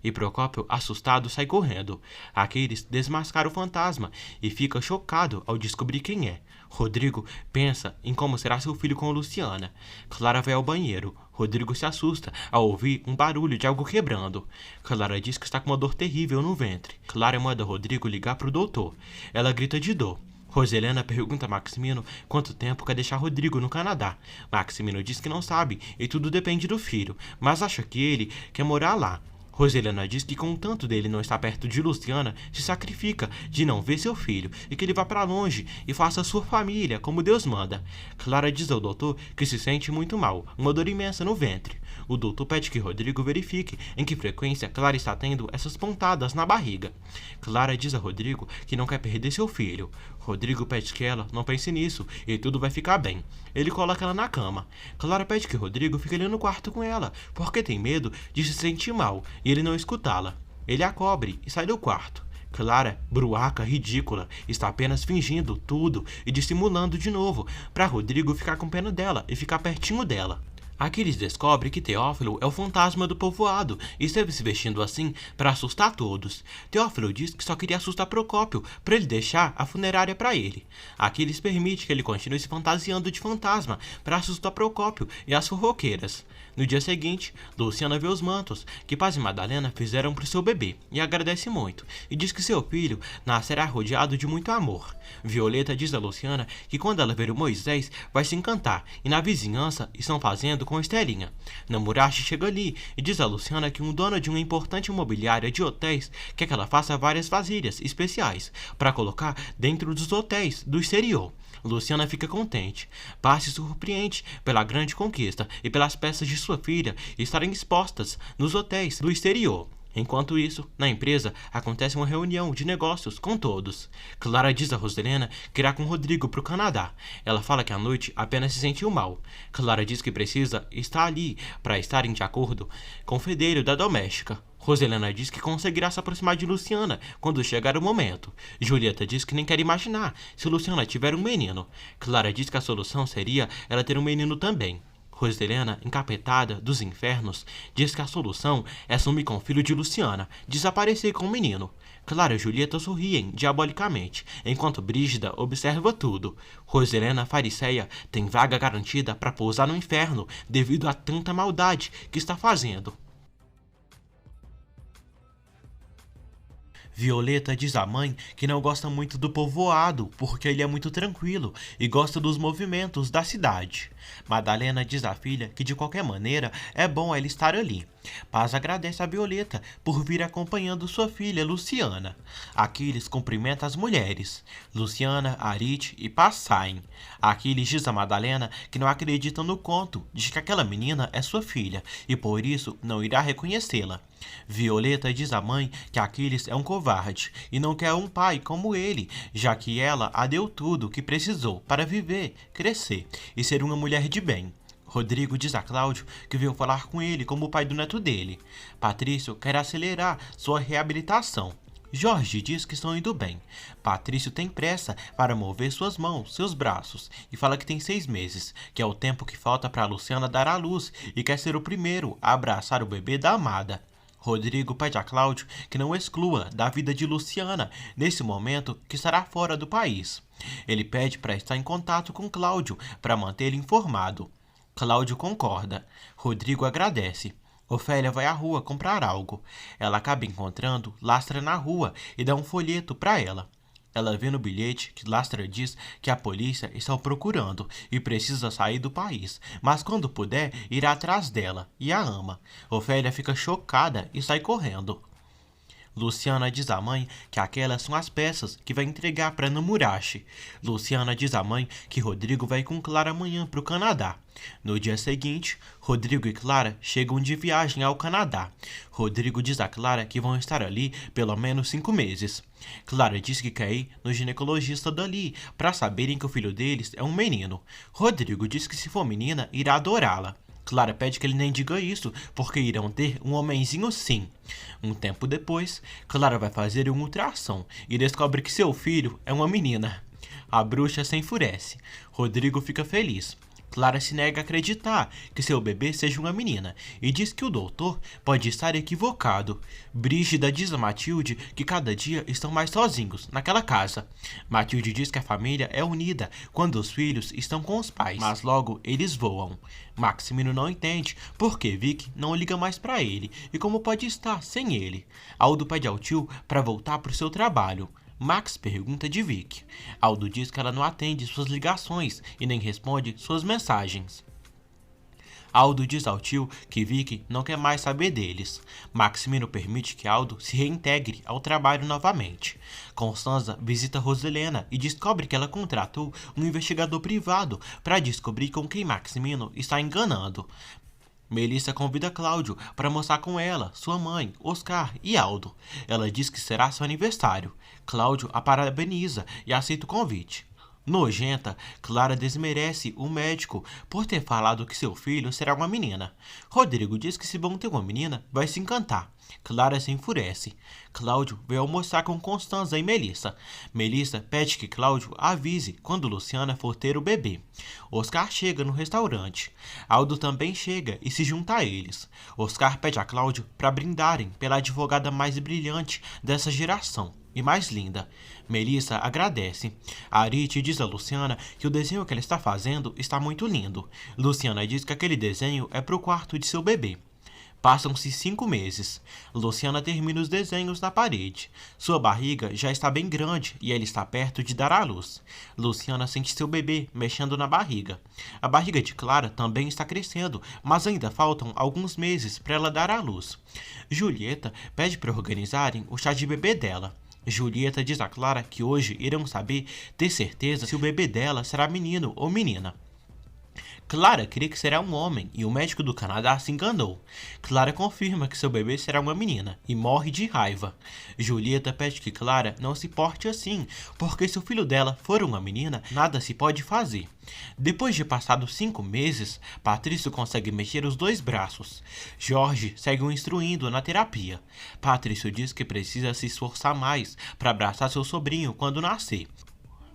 e Procópio, assustado, sai correndo. Aquiles desmascara o fantasma e fica chocado ao descobrir quem é. Rodrigo pensa em como será seu filho com Luciana. Clara vai ao banheiro. Rodrigo se assusta ao ouvir um barulho de algo quebrando. Clara diz que está com uma dor terrível no ventre. Clara manda Rodrigo ligar para o doutor. Ela grita de dor. Roselena pergunta a Maximino quanto tempo quer deixar Rodrigo no Canadá. Maximino diz que não sabe e tudo depende do filho, mas acha que ele quer morar lá. Roselena diz que, contanto dele não estar perto de Luciana, se sacrifica de não ver seu filho e que ele vá para longe e faça sua família como Deus manda. Clara diz ao doutor que se sente muito mal, uma dor imensa no ventre. O doutor pede que Rodrigo verifique em que frequência Clara está tendo essas pontadas na barriga. Clara diz a Rodrigo que não quer perder seu filho. Rodrigo pede que ela não pense nisso e tudo vai ficar bem. Ele coloca ela na cama. Clara pede que Rodrigo fique ali no quarto com ela, porque tem medo de se sentir mal e ele não escutá-la. Ele a cobre e sai do quarto. Clara, bruaca, ridícula, está apenas fingindo tudo e dissimulando de novo, para Rodrigo ficar com pena dela e ficar pertinho dela. Aquiles descobre que Teófilo é o fantasma do povoado e esteve se vestindo assim para assustar todos. Teófilo diz que só queria assustar Procópio para ele deixar a funerária para ele. Aquiles permite que ele continue se fantasiando de fantasma para assustar Procópio e as fofoqueiras. No dia seguinte, Luciana vê os mantos que Paz e Madalena fizeram para o seu bebê e agradece muito, e diz que seu filho nascerá rodeado de muito amor. Violeta diz a Luciana que quando ela ver o Moisés vai se encantar, e na vizinhança estão fazendo com Estelinha. Namurashi chega ali e diz a Luciana que um dono de uma importante imobiliária de hotéis quer que ela faça várias vasilhas especiais para colocar dentro dos hotéis do exterior. Luciana fica contente. Paz se surpreende pela grande conquista e pelas peças de sua filha estarem expostas nos hotéis do exterior. Enquanto isso, na empresa, acontece uma reunião de negócios com todos. Clara diz a Roselena que irá com Rodrigo para o Canadá. Ela fala que à noite apenas se sentiu mal. Clara diz que precisa estar ali para estarem de acordo com o fedelho da doméstica. Roselena diz que conseguirá se aproximar de Luciana quando chegar o momento. Julieta diz que nem quer imaginar se Luciana tiver um menino. Clara diz que a solução seria ela ter um menino também. Roselena, encapetada dos infernos, diz que a solução é sumir com o filho de Luciana, desaparecer com o menino. Clara e Julieta sorriem diabolicamente, enquanto Brígida observa tudo. Roselena, fariseia, tem vaga garantida para pousar no inferno devido a tanta maldade que está fazendo. Violeta diz à mãe que não gosta muito do povoado, porque ele é muito tranquilo e gosta dos movimentos da cidade. Madalena diz à filha que de qualquer maneira é bom ela estar ali. Paz agradece a Violeta por vir acompanhando sua filha Luciana. Aquiles cumprimenta as mulheres. Luciana, Arite e Paz saem. Aquiles diz a Madalena que não acredita no conto de que aquela menina é sua filha e por isso não irá reconhecê-la. Violeta diz à mãe que Aquiles é um covarde e não quer um pai como ele, já que ela a deu tudo o que precisou para viver, crescer e ser uma mulher de bem. Rodrigo diz a Cláudio que veio falar com ele como o pai do neto dele. Patrício quer acelerar sua reabilitação. Jorge diz que estão indo bem. Patrício tem pressa para mover suas mãos, seus braços, e fala que tem 6 meses, que é o tempo que falta para Luciana dar à luz, e quer ser o primeiro a abraçar o bebê da amada. Rodrigo pede a Cláudio que não exclua da vida de Luciana nesse momento que estará fora do país. Ele pede para estar em contato com Cláudio para mantê-lo informado. Cláudio concorda. Rodrigo agradece. Ofélia vai à rua comprar algo. Ela acaba encontrando Lastra na rua e dá um folheto para ela. Ela vê no bilhete que Lastra diz que a polícia está o procurando e precisa sair do país, mas quando puder irá atrás dela e a ama. Ofélia fica chocada e sai correndo. Luciana diz à mãe que aquelas são as peças que vai entregar para Namurashi. Luciana diz à mãe que Rodrigo vai com Clara amanhã para o Canadá. No dia seguinte, Rodrigo e Clara chegam de viagem ao Canadá. Rodrigo diz a Clara que vão estar ali pelo menos 5 meses. Clara diz que quer ir no ginecologista dali para saberem que o filho deles é um menino. Rodrigo diz que se for menina, irá adorá-la. Clara pede que ele nem diga isso, porque irão ter um homenzinho sim. Um tempo depois, Clara vai fazer um ultrassom e descobre que seu filho é uma menina. A bruxa se enfurece. Rodrigo fica feliz. Clara se nega a acreditar que seu bebê seja uma menina e diz que o doutor pode estar equivocado. Brígida diz a Matilde que cada dia estão mais sozinhos naquela casa. Matilde diz que a família é unida quando os filhos estão com os pais, mas logo eles voam. Maximino não entende porque Vicky não liga mais para ele e como pode estar sem ele. Aldo pede ao tio para voltar para o seu trabalho. Max pergunta de Vicky. Aldo diz que ela não atende suas ligações e nem responde suas mensagens. Aldo diz ao tio que Vicky não quer mais saber deles. Maximino permite que Aldo se reintegre ao trabalho novamente. Constanza visita Roselena e descobre que ela contratou um investigador privado para descobrir com quem Maximino está enganando. Melissa convida Cláudio para almoçar com ela, sua mãe, Oscar e Aldo. Ela diz que será seu aniversário. Cláudio a parabeniza e aceita o convite. Nojenta, Clara desmerece o médico por ter falado que seu filho será uma menina. Rodrigo diz que se vão ter uma menina, vai se encantar. Clara se enfurece. Cláudio vai almoçar com Constanza e Melissa. Melissa pede que Cláudio avise quando Luciana for ter o bebê. Oscar chega no restaurante. Aldo também chega e se junta a eles. Oscar pede a Cláudio para brindarem pela advogada mais brilhante dessa geração e mais linda. Melissa agradece. Arite diz a Luciana que o desenho que ela está fazendo está muito lindo. Luciana diz que aquele desenho é para o quarto de seu bebê. Passam-se 5 meses. Luciana termina os desenhos na parede. Sua barriga já está bem grande e ela está perto de dar à luz. Luciana sente seu bebê mexendo na barriga. A barriga de Clara também está crescendo, mas ainda faltam alguns meses para ela dar à luz. Julieta pede para organizarem o chá de bebê dela. Julieta diz a Clara que hoje irão saber ter certeza se o bebê dela será menino ou menina. Clara crê que será um homem e o médico do Canadá se enganou. Clara confirma que seu bebê será uma menina e morre de raiva. Julieta pede que Clara não se porte assim, porque se o filho dela for uma menina, nada se pode fazer. Depois de passados 5 meses, Patrício consegue mexer os 2 braços. Jorge segue o instruindo na terapia. Patrício diz que precisa se esforçar mais para abraçar seu sobrinho quando nascer.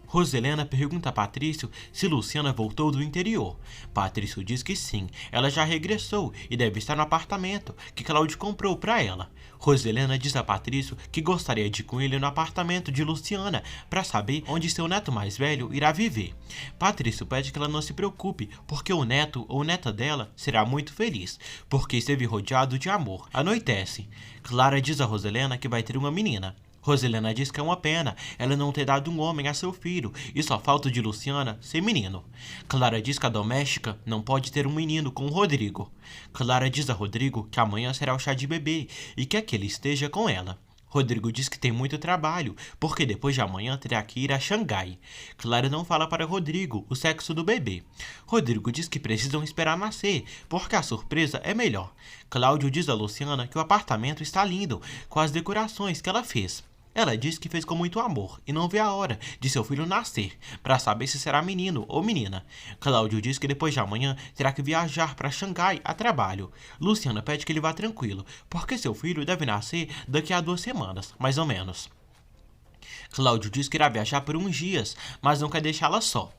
Roselena pergunta a Patrício se Luciana voltou do interior. Patrício diz que sim, ela já regressou e deve estar no apartamento que Cláudio comprou para ela. Roselena diz a Patrício que gostaria de ir com ele no apartamento de Luciana para saber onde seu neto mais velho irá viver. Patrício pede que ela não se preocupe, porque o neto ou neta dela será muito feliz, porque esteve rodeado de amor. Anoitece. Clara diz a Roselena que vai ter uma menina. Roselena diz que é uma pena ela não ter dado um homem a seu filho e só falta de Luciana ser menino. Clara diz que a doméstica não pode ter um menino com o Rodrigo. Clara diz a Rodrigo que amanhã será o chá de bebê e quer que ele esteja com ela. Rodrigo diz que tem muito trabalho, porque depois de amanhã terá que ir a Xangai. Clara não fala para Rodrigo o sexo do bebê. Rodrigo diz que precisam esperar nascer, porque a surpresa é melhor. Cláudio diz a Luciana que o apartamento está lindo, com as decorações que ela fez. Ela diz que fez com muito amor e não vê a hora de seu filho nascer, para saber se será menino ou menina. Cláudio diz que depois de amanhã terá que viajar para Xangai a trabalho. Luciana pede que ele vá tranquilo, porque seu filho deve nascer daqui a 2 semanas, mais ou menos. Cláudio diz que irá viajar por uns dias, mas não quer deixá-la só.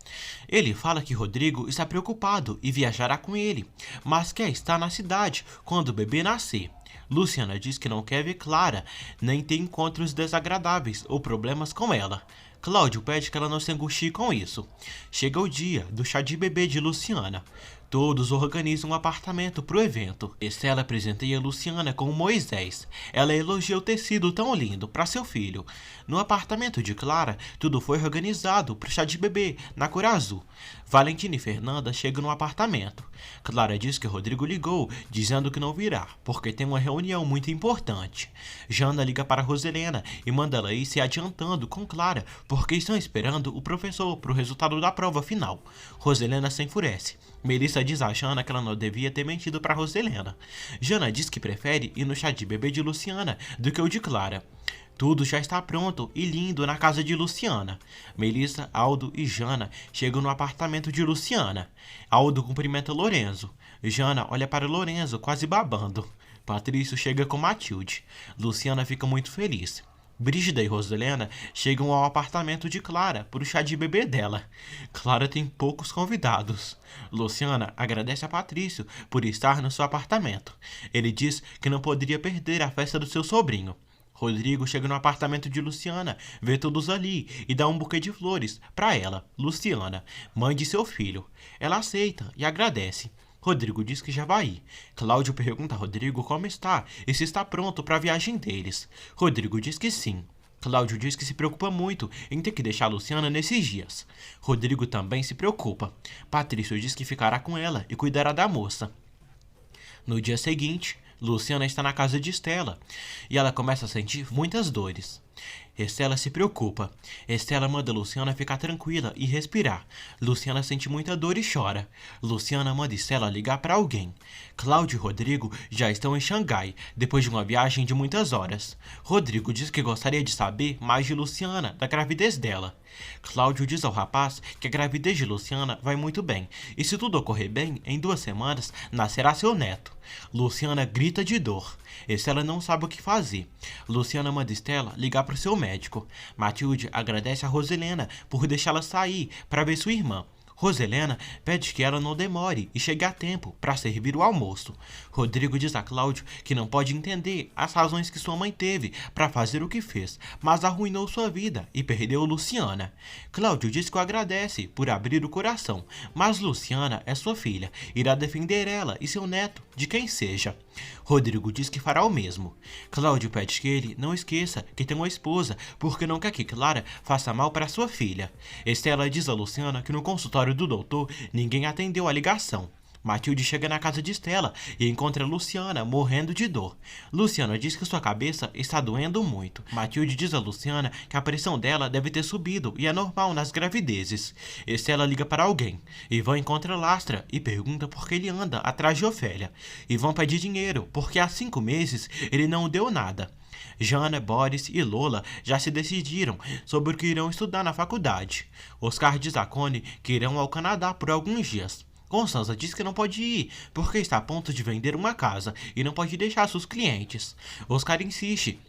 Ele fala que Rodrigo está preocupado e viajará com ele, mas quer estar na cidade quando o bebê nascer. Luciana diz que não quer ver Clara, nem ter encontros desagradáveis ou problemas com ela. Cláudio pede que ela não se angustie com isso. Chega o dia do chá de bebê de Luciana. Todos organizam um apartamento para o evento. Estela presenteia Luciana com Moisés. Ela elogia o tecido tão lindo para seu filho. No apartamento de Clara, tudo foi organizado para o chá de bebê, na cor azul. Valentina e Fernanda chegam no apartamento. Clara diz que Rodrigo ligou, dizendo que não virá, porque tem uma reunião muito importante. Jana liga para Roselena e manda ela ir se adiantando com Clara, porque estão esperando o professor para o resultado da prova final. Roselena se enfurece. Melissa diz a Jana que ela não devia ter mentido para Roselena. Jana diz que prefere ir no chá de bebê de Luciana do que o de Clara. Tudo já está pronto e lindo na casa de Luciana. Melissa, Aldo e Jana chegam no apartamento de Luciana. Aldo cumprimenta Lorenzo. Jana olha para Lorenzo quase babando. Patrício chega com Matilde. Luciana fica muito feliz. Brígida e Roselena chegam ao apartamento de Clara para o chá de bebê dela. Clara tem poucos convidados. Luciana agradece a Patrício por estar no seu apartamento. Ele diz que não poderia perder a festa do seu sobrinho. Rodrigo chega no apartamento de Luciana, vê todos ali e dá um buquê de flores para ela, Luciana, mãe de seu filho. Ela aceita e agradece. Rodrigo diz que já vai ir. Cláudio pergunta a Rodrigo como está e se está pronto para a viagem deles. Rodrigo diz que sim. Cláudio diz que se preocupa muito em ter que deixar Luciana nesses dias. Rodrigo também se preocupa. Patrício diz que ficará com ela e cuidará da moça. No dia seguinte, Luciana está na casa de Estela e ela começa a sentir muitas dores. Estela se preocupa. Estela manda Luciana ficar tranquila e respirar. Luciana sente muita dor e chora. Luciana manda Estela ligar para alguém. Cláudio e Rodrigo já estão em Xangai, depois de uma viagem de muitas horas. Rodrigo diz que gostaria de saber mais de Luciana, da gravidez dela. Cláudio diz ao rapaz que a gravidez de Luciana vai muito bem, e se tudo ocorrer bem, em 2 semanas nascerá seu neto. Luciana grita de dor. Estela não sabe o que fazer. Luciana manda Estela ligar para o seu médico. Matilde agradece a Roselena por deixá-la sair para ver sua irmã. Roselena pede que ela não demore e chegue a tempo para servir o almoço. Rodrigo diz a Cláudio que não pode entender as razões que sua mãe teve para fazer o que fez, mas arruinou sua vida e perdeu Luciana. Cláudio diz que o agradece por abrir o coração, mas Luciana é sua filha, irá defender ela e seu neto de quem seja. Rodrigo diz que fará o mesmo. Cláudio pede que ele não esqueça que tem uma esposa, porque não quer que Clara faça mal para sua filha. Estela diz a Luciana que no consultório do doutor ninguém atendeu a ligação. Matilde chega na casa de Estela e encontra Luciana morrendo de dor. Luciana diz que sua cabeça está doendo muito. Matilde diz a Luciana que a pressão dela deve ter subido e é normal nas gravidezes. Estela liga para alguém. Ivan encontra Lastra e pergunta por que ele anda atrás de Ofélia. Ivan pede dinheiro porque há 5 meses ele não deu nada. Jana, Boris e Lola já se decidiram sobre o que irão estudar na faculdade. Oscar diz a Connie que irão ao Canadá por alguns dias. Constanza diz que não pode ir, porque está a ponto de vender uma casa e não pode deixar seus clientes. Oscar insiste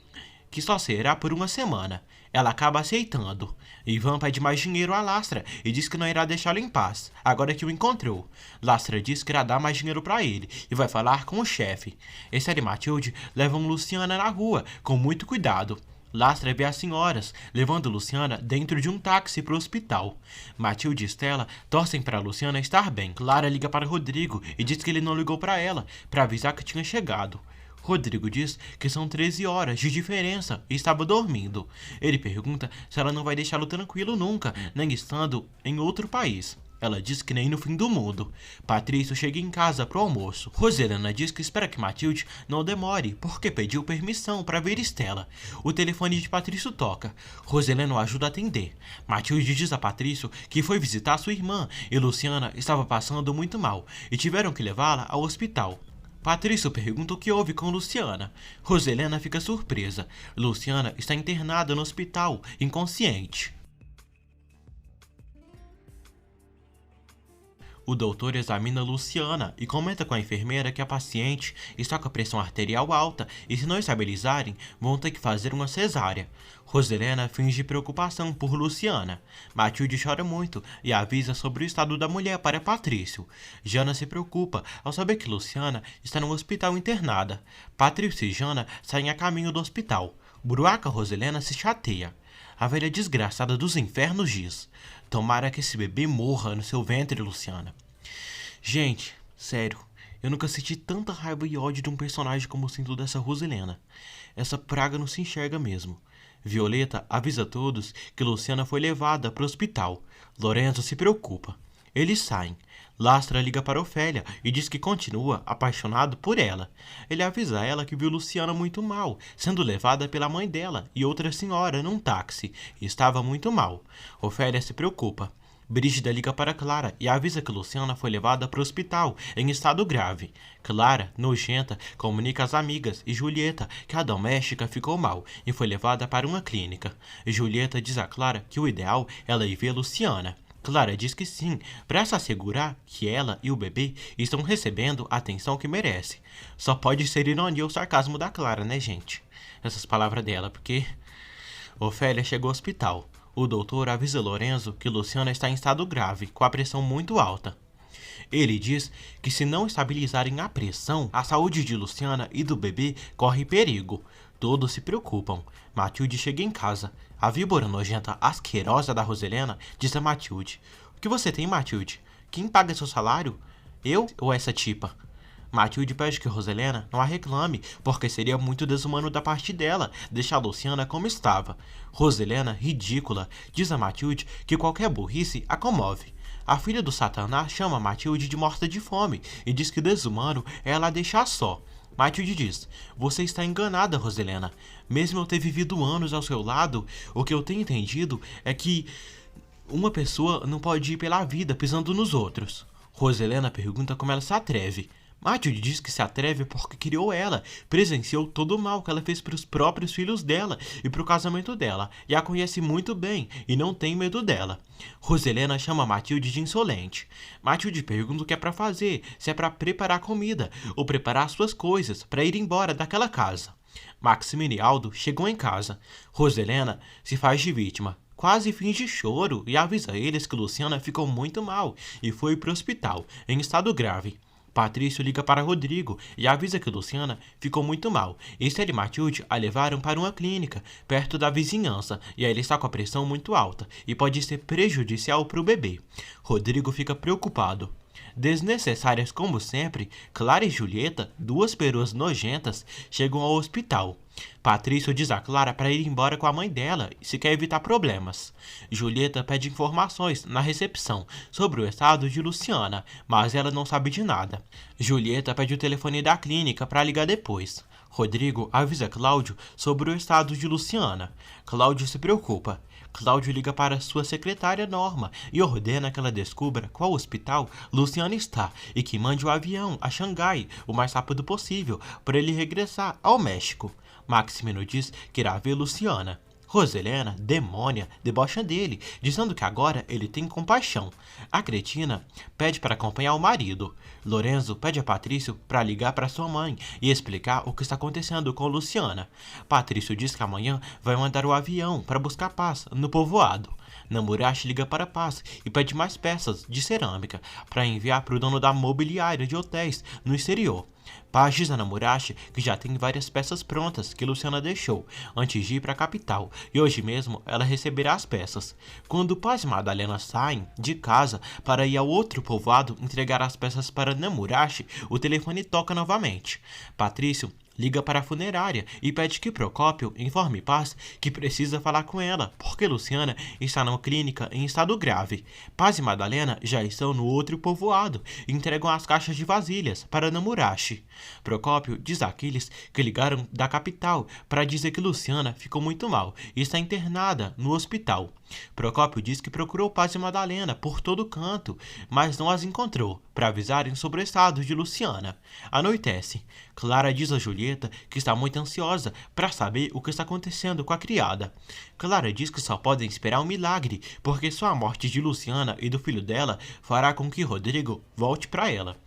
que só será por 1 semana. Ela acaba aceitando. Ivan pede mais dinheiro a Lastra e diz que não irá deixá-lo em paz, agora que o encontrou. Lastra diz que irá dar mais dinheiro para ele e vai falar com o chefe. Estela e Matilde levam Luciana na rua, com muito cuidado. Lastra vê as senhoras, levando Luciana dentro de um táxi para o hospital. Matilde e Estela torcem para Luciana estar bem. Clara liga para Rodrigo e diz que ele não ligou para ela, para avisar que tinha chegado. Rodrigo diz que são 13 horas de diferença e estava dormindo. Ele pergunta se ela não vai deixá-lo tranquilo nunca, nem estando em outro país. Ela diz que nem no fim do mundo. Patrício chega em casa pro almoço. Roselena diz que espera que Matilde não demore, porque pediu permissão para ver Estela. O telefone de Patrício toca. Roselena o ajuda a atender. Matilde diz a Patrício que foi visitar sua irmã e Luciana estava passando muito mal e tiveram que levá-la ao hospital. Patrício pergunta o que houve com Luciana. Roselena fica surpresa. Luciana está internada no hospital, inconsciente. O doutor examina Luciana e comenta com a enfermeira que a paciente está com a pressão arterial alta e, se não estabilizarem, vão ter que fazer uma cesárea. Roselena finge preocupação por Luciana. Matilde chora muito e avisa sobre o estado da mulher para Patrício. Jana se preocupa ao saber que Luciana está no hospital internada. Patrício e Jana saem a caminho do hospital. Bruaca Roselena se chateia. A velha desgraçada dos infernos diz: tomara que esse bebê morra no seu ventre, Luciana. Gente, sério, eu nunca senti tanta raiva e ódio de um personagem como sinto dessa Roselena. Essa praga não se enxerga mesmo. Violeta avisa a todos que Luciana foi levada para o hospital. Lorenzo se preocupa. Eles saem. Lastra liga para Ofélia e diz que continua apaixonado por ela. Ele avisa ela que viu Luciana muito mal, sendo levada pela mãe dela e outra senhora num táxi, e estava muito mal. Ofélia se preocupa. Brígida liga para Clara e avisa que Luciana foi levada para o hospital em estado grave. Clara, nojenta, comunica às amigas e Julieta que a doméstica ficou mal e foi levada para uma clínica. Julieta diz a Clara que o ideal é ela ir ver Luciana. Clara diz que sim, para se assegurar que ela e o bebê estão recebendo a atenção que merece. Só pode ser ironia ou sarcasmo da Clara, né, gente? Essas palavras dela, porque Ofélia chega ao hospital. O doutor avisa Lorenzo que Luciana está em estado grave, com a pressão muito alta. Ele diz que se não estabilizarem a pressão, a saúde de Luciana e do bebê corre perigo. Todos se preocupam. Matilde chega em casa. A víbora nojenta asquerosa da Roselena diz a Matilde: "O que você tem, Matilde? Quem paga seu salário? Eu ou essa tipa?" Matilde pede que Roselena não a reclame, porque seria muito desumano da parte dela deixar Luciana como estava. Roselena, ridícula, diz a Matilde que qualquer burrice a comove. A filha do Satanás chama Matilde de morta de fome e diz que desumano é ela a deixar só. Matilde diz: "Você está enganada, Roselena. Mesmo eu ter vivido anos ao seu lado, o que eu tenho entendido é que uma pessoa não pode ir pela vida pisando nos outros." Roselena pergunta como ela se atreve. Matilde diz que se atreve porque criou ela, presenciou todo o mal que ela fez para os próprios filhos dela e para o casamento dela, e a conhece muito bem e não tem medo dela. Roselena chama Matilde de insolente. Matilde pergunta o que é para fazer, se é para preparar comida ou preparar suas coisas para ir embora daquela casa. Maximino e Aldo chegam em casa. Roselena se faz de vítima. Quase finge choro e avisa eles que Luciana ficou muito mal e foi para o hospital, em estado grave. Patrício liga para Rodrigo e avisa que Luciana ficou muito mal. Estela e Matilde a levaram para uma clínica perto da vizinhança e ela está com a pressão muito alta e pode ser prejudicial para o bebê. Rodrigo fica preocupado. Desnecessárias como sempre, Clara e Julieta, duas peruas nojentas, chegam ao hospital. Patrício diz a Clara para ir embora com a mãe dela se quer evitar problemas. Julieta pede informações na recepção sobre o estado de Luciana, mas ela não sabe de nada. Julieta pede o telefone da clínica para ligar depois. Rodrigo avisa Cláudio sobre o estado de Luciana. Cláudio se preocupa. Cláudio liga para sua secretária Norma e ordena que ela descubra qual hospital Luciana está e que mande o avião a Xangai o mais rápido possível para ele regressar ao México. Maximino diz que irá ver Luciana. Roselena, demônia, debocha dele, dizendo que agora ele tem compaixão. A cretina pede para acompanhar o marido. Lorenzo pede a Patrício para ligar para sua mãe e explicar o que está acontecendo com Luciana. Patrício diz que amanhã vai mandar o avião para buscar Paz no povoado. Namurashi liga para Paz e pede mais peças de cerâmica para enviar para o dono da mobiliária de hotéis no exterior. Paz diz a Namurashi que já tem várias peças prontas que Luciana deixou antes de ir para a capital e hoje mesmo ela receberá as peças. Quando Paz e Madalena saem de casa para ir ao outro povoado entregar as peças para Namurashi, o telefone toca novamente. Patrício liga para a funerária e pede que Procópio informe Paz que precisa falar com ela, porque Luciana está na clínica em estado grave. Paz e Madalena já estão no outro povoado e entregam as caixas de vasilhas para Namurashi. Procópio diz àqueles que ligaram da capital para dizer que Luciana ficou muito mal e está internada no hospital. Procópio diz que procurou Paz e Madalena por todo canto, mas não as encontrou, para avisarem sobre o estado de Luciana. Anoitece. Clara diz a Julieta que está muito ansiosa para saber o que está acontecendo com a criada. Clara diz que só podem esperar um milagre, porque só a morte de Luciana e do filho dela fará com que Rodrigo volte para ela.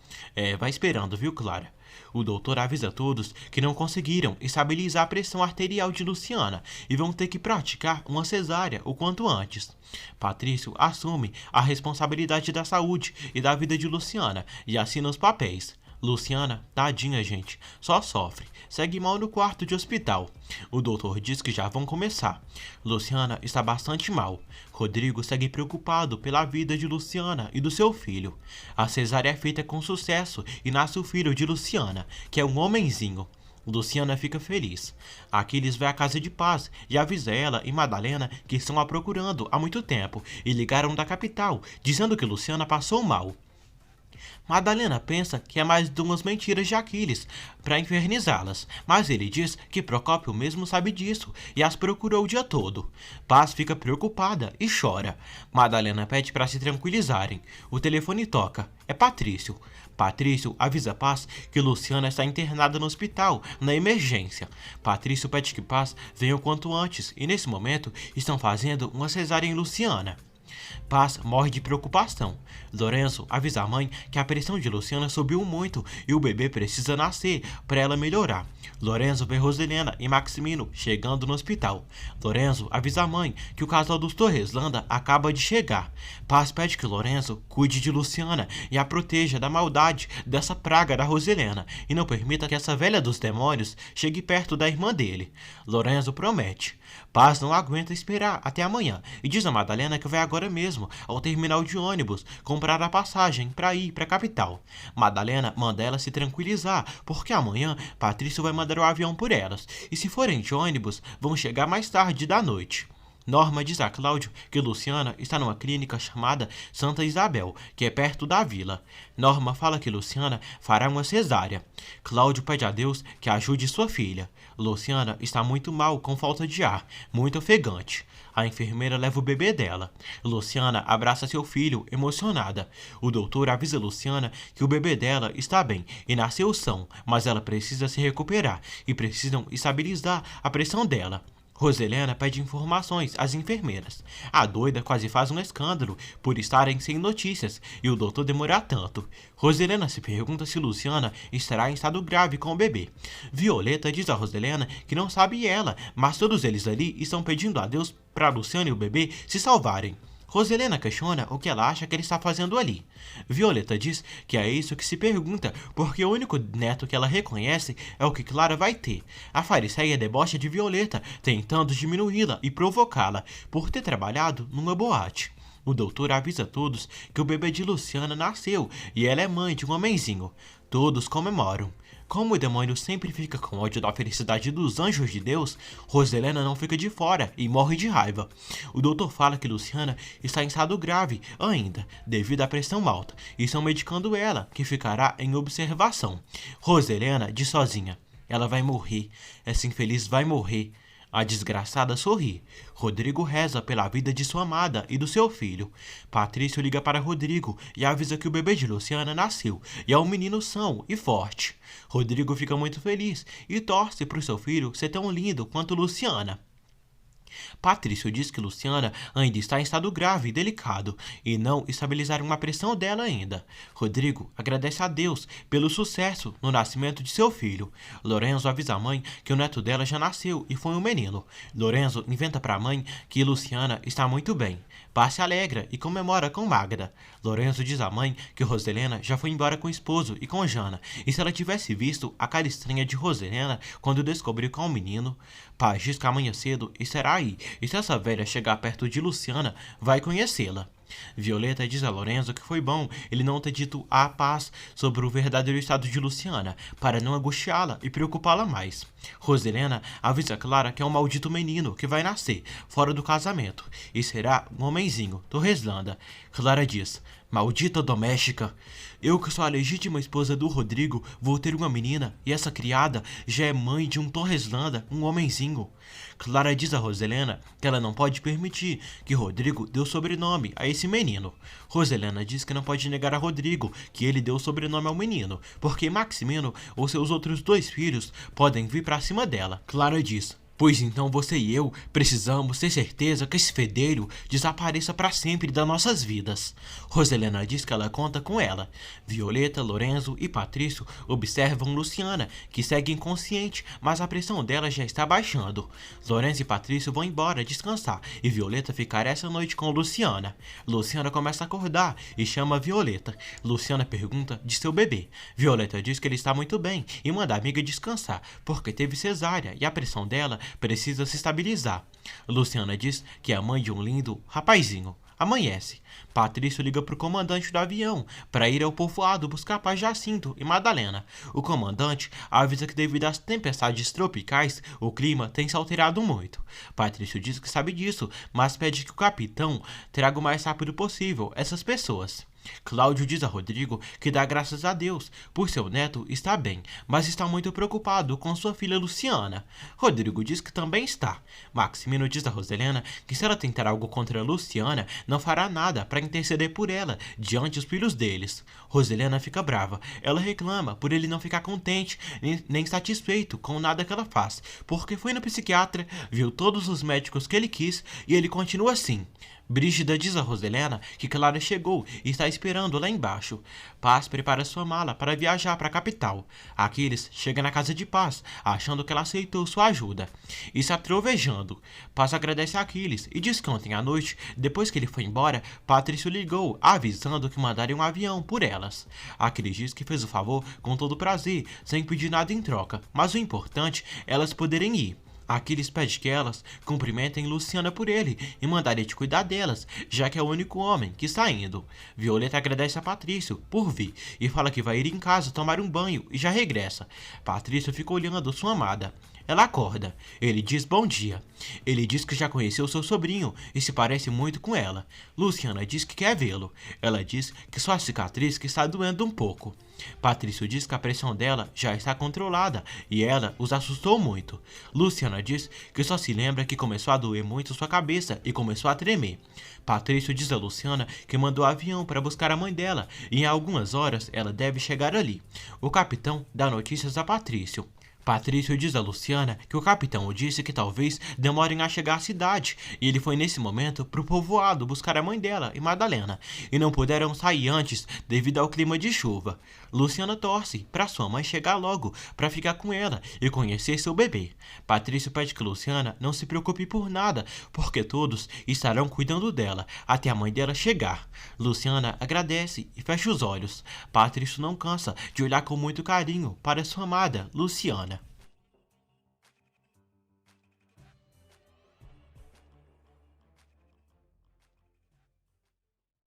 Vai esperando, viu, Clara? O doutor avisa a todos que não conseguiram estabilizar a pressão arterial de Luciana e vão ter que praticar uma cesárea o quanto antes. Patrício assume a responsabilidade da saúde e da vida de Luciana e assina os papéis. Luciana, tadinha, gente, só sofre. Segue mal no quarto de hospital. O doutor diz que já vão começar. Luciana está bastante mal. Rodrigo segue preocupado pela vida de Luciana e do seu filho. A cesárea é feita com sucesso e nasce o filho de Luciana, que é um homenzinho. Luciana fica feliz. Aquiles vai à casa de Paz e avisa ela e Madalena que estão a procurando há muito tempo e ligaram da capital, dizendo que Luciana passou mal. Madalena pensa que é mais de umas mentiras de Aquiles para infernizá-las, mas ele diz que Procópio mesmo sabe disso e as procurou o dia todo. Paz fica preocupada e chora. Madalena pede para se tranquilizarem. O telefone toca. É Patrício. Patrício avisa Paz que Luciana está internada no hospital, na emergência. Patrício pede que Paz venha o quanto antes e nesse momento estão fazendo uma cesárea em Luciana. Paz morre de preocupação. Lorenzo avisa a mãe que a pressão de Luciana subiu muito e o bebê precisa nascer para ela melhorar. Lorenzo vê Roselena e Maximino chegando no hospital. Lorenzo avisa a mãe que o casal dos Torreslanda acaba de chegar. Paz pede que Lorenzo cuide de Luciana e a proteja da maldade dessa praga da Roselena e não permita que essa velha dos demônios chegue perto da irmã dele. Lorenzo promete. Paz não aguenta esperar até amanhã e diz a Madalena que vai agora mesmo ao terminal de ônibus comprar a passagem para ir para a capital. Madalena manda ela se tranquilizar, porque amanhã Patrício vai mandar o avião por elas, e se forem de ônibus, vão chegar mais tarde da noite. Norma diz a Cláudio que Luciana está numa clínica chamada Santa Isabel, que é perto da vila. Norma fala que Luciana fará uma cesárea. Cláudio pede a Deus que ajude sua filha. Luciana está muito mal, com falta de ar, muito ofegante. A enfermeira leva o bebê dela. Luciana abraça seu filho, emocionada. O doutor avisa Luciana que o bebê dela está bem e nasceu são, mas ela precisa se recuperar e precisam estabilizar a pressão dela. Roselena pede informações às enfermeiras. A doida quase faz um escândalo por estarem sem notícias e o doutor demorar tanto. Roselena se pergunta se Luciana estará em estado grave com o bebê. Violeta diz a Roselena que não sabe ela, mas todos eles ali estão pedindo a Deus para Luciana e o bebê se salvarem. Roselena questiona o que ela acha que ele está fazendo ali. Violeta diz que é isso que se pergunta, porque o único neto que ela reconhece é o que Clara vai ter. A fariseia debocha de Violeta, tentando diminuí-la e provocá-la por ter trabalhado numa boate. O doutor avisa a todos que o bebê de Luciana nasceu e ela é mãe de um homenzinho. Todos comemoram. Como o demônio sempre fica com ódio da felicidade dos anjos de Deus, Roselena não fica de fora e morre de raiva. O doutor fala que Luciana está em estado grave ainda, devido à pressão alta, e estão medicando ela, que ficará em observação. Roselena diz sozinha: ela vai morrer, essa infeliz vai morrer. A desgraçada sorri. Rodrigo reza pela vida de sua amada e do seu filho. Patrício liga para Rodrigo e avisa que o bebê de Luciana nasceu e é um menino são e forte. Rodrigo fica muito feliz e torce para o seu filho ser tão lindo quanto Luciana. Patrício diz que Luciana ainda está em estado grave e delicado e não estabilizaram a pressão dela ainda. Rodrigo agradece a Deus pelo sucesso no nascimento de seu filho. Lorenzo avisa a mãe que o neto dela já nasceu e foi um menino. Lorenzo inventa para a mãe que Luciana está muito bem. Paz se alegra e comemora com Magda. Lorenzo diz à mãe que Roselena já foi embora com o esposo e com Jana, e se ela tivesse visto a cara estranha de Roselena quando descobriu que é um menino. Paz diz que amanhã cedo estará aí, e se essa velha chegar perto de Luciana, vai conhecê-la. Violeta diz a Lorenzo que foi bom ele não ter dito a Paz sobre o verdadeiro estado de Luciana, para não angustiá-la e preocupá-la mais. Roselena avisa Clara que é um maldito menino que vai nascer, fora do casamento, e será um homenzinho, Torreslanda. Clara diz: maldita doméstica! Eu que sou a legítima esposa do Rodrigo vou ter uma menina e essa criada já é mãe de um Torreslanda, um homenzinho. Clara diz a Roselena que ela não pode permitir que Rodrigo dê o sobrenome a esse menino. Roselena diz que não pode negar a Rodrigo que ele deu o sobrenome ao menino, porque Maximino ou seus outros 2 filhos podem vir pra cima dela. Clara diz: pois então você e eu precisamos ter certeza que esse fedelho desapareça para sempre das nossas vidas. Roselena diz que ela conta com ela. Violeta, Lorenzo e Patrício observam Luciana, que segue inconsciente, mas a pressão dela já está baixando. Lorenzo e Patrício vão embora descansar e Violeta ficará essa noite com Luciana. Luciana começa a acordar e chama Violeta. Luciana pergunta de seu bebê. Violeta diz que ele está muito bem e manda a amiga descansar, porque teve cesárea e a pressão dela precisa se estabilizar. Luciana diz que é mãe de um lindo rapazinho. Amanhece. Patrício liga para o comandante do avião para ir ao povoado buscar Paz Jacinto e Madalena. O comandante avisa que devido às tempestades tropicais, o clima tem se alterado muito. Patrício diz que sabe disso, mas pede que o capitão traga o mais rápido possível essas pessoas. Cláudio diz a Rodrigo que dá graças a Deus por seu neto estar bem, mas está muito preocupado com sua filha Luciana. Rodrigo diz que também está. Maximino diz a Roselena que se ela tentar algo contra Luciana, não fará nada para interceder por ela diante dos filhos deles. Roselena fica brava. Ela reclama por ele não ficar contente nem satisfeito com nada que ela faz, porque foi no psiquiatra, viu todos os médicos que ele quis e ele continua assim. Brígida diz a Roselena que Clara chegou e está esperando lá embaixo. Paz prepara sua mala para viajar para a capital. Aquiles chega na casa de Paz, achando que ela aceitou sua ajuda. E está trovejando. Paz agradece a Aquiles e diz que ontem à noite, depois que ele foi embora, Patrício ligou, avisando que mandaria um avião por elas. Aquiles diz que fez o favor com todo prazer, sem pedir nada em troca, mas o importante é elas poderem ir. Aquiles pede que elas cumprimentem Luciana por ele e mandarem de cuidar delas, já que é o único homem que está indo. Violeta agradece a Patrício por vir e fala que vai ir em casa tomar um banho e já regressa. Patrício fica olhando sua amada. Ela acorda. Ele diz bom dia. Ele diz que já conheceu seu sobrinho e se parece muito com ela. Luciana diz que quer vê-lo. Ela diz que só a cicatriz que está doendo um pouco. Patrício diz que a pressão dela já está controlada e ela os assustou muito. Luciana diz que só se lembra que começou a doer muito sua cabeça e começou a tremer. Patrício diz a Luciana que mandou avião para buscar a mãe dela e em algumas horas ela deve chegar ali. O capitão dá notícias a Patrício. Patrício diz a Luciana que o capitão disse que talvez demorem a chegar à cidade e ele foi nesse momento pro povoado buscar a mãe dela e Madalena e não puderam sair antes devido ao clima de chuva. Luciana torce para sua mãe chegar logo para ficar com ela e conhecer seu bebê. Patrício pede que Luciana não se preocupe por nada porque todos estarão cuidando dela até a mãe dela chegar. Luciana agradece e fecha os olhos. Patrício não cansa de olhar com muito carinho para sua amada Luciana.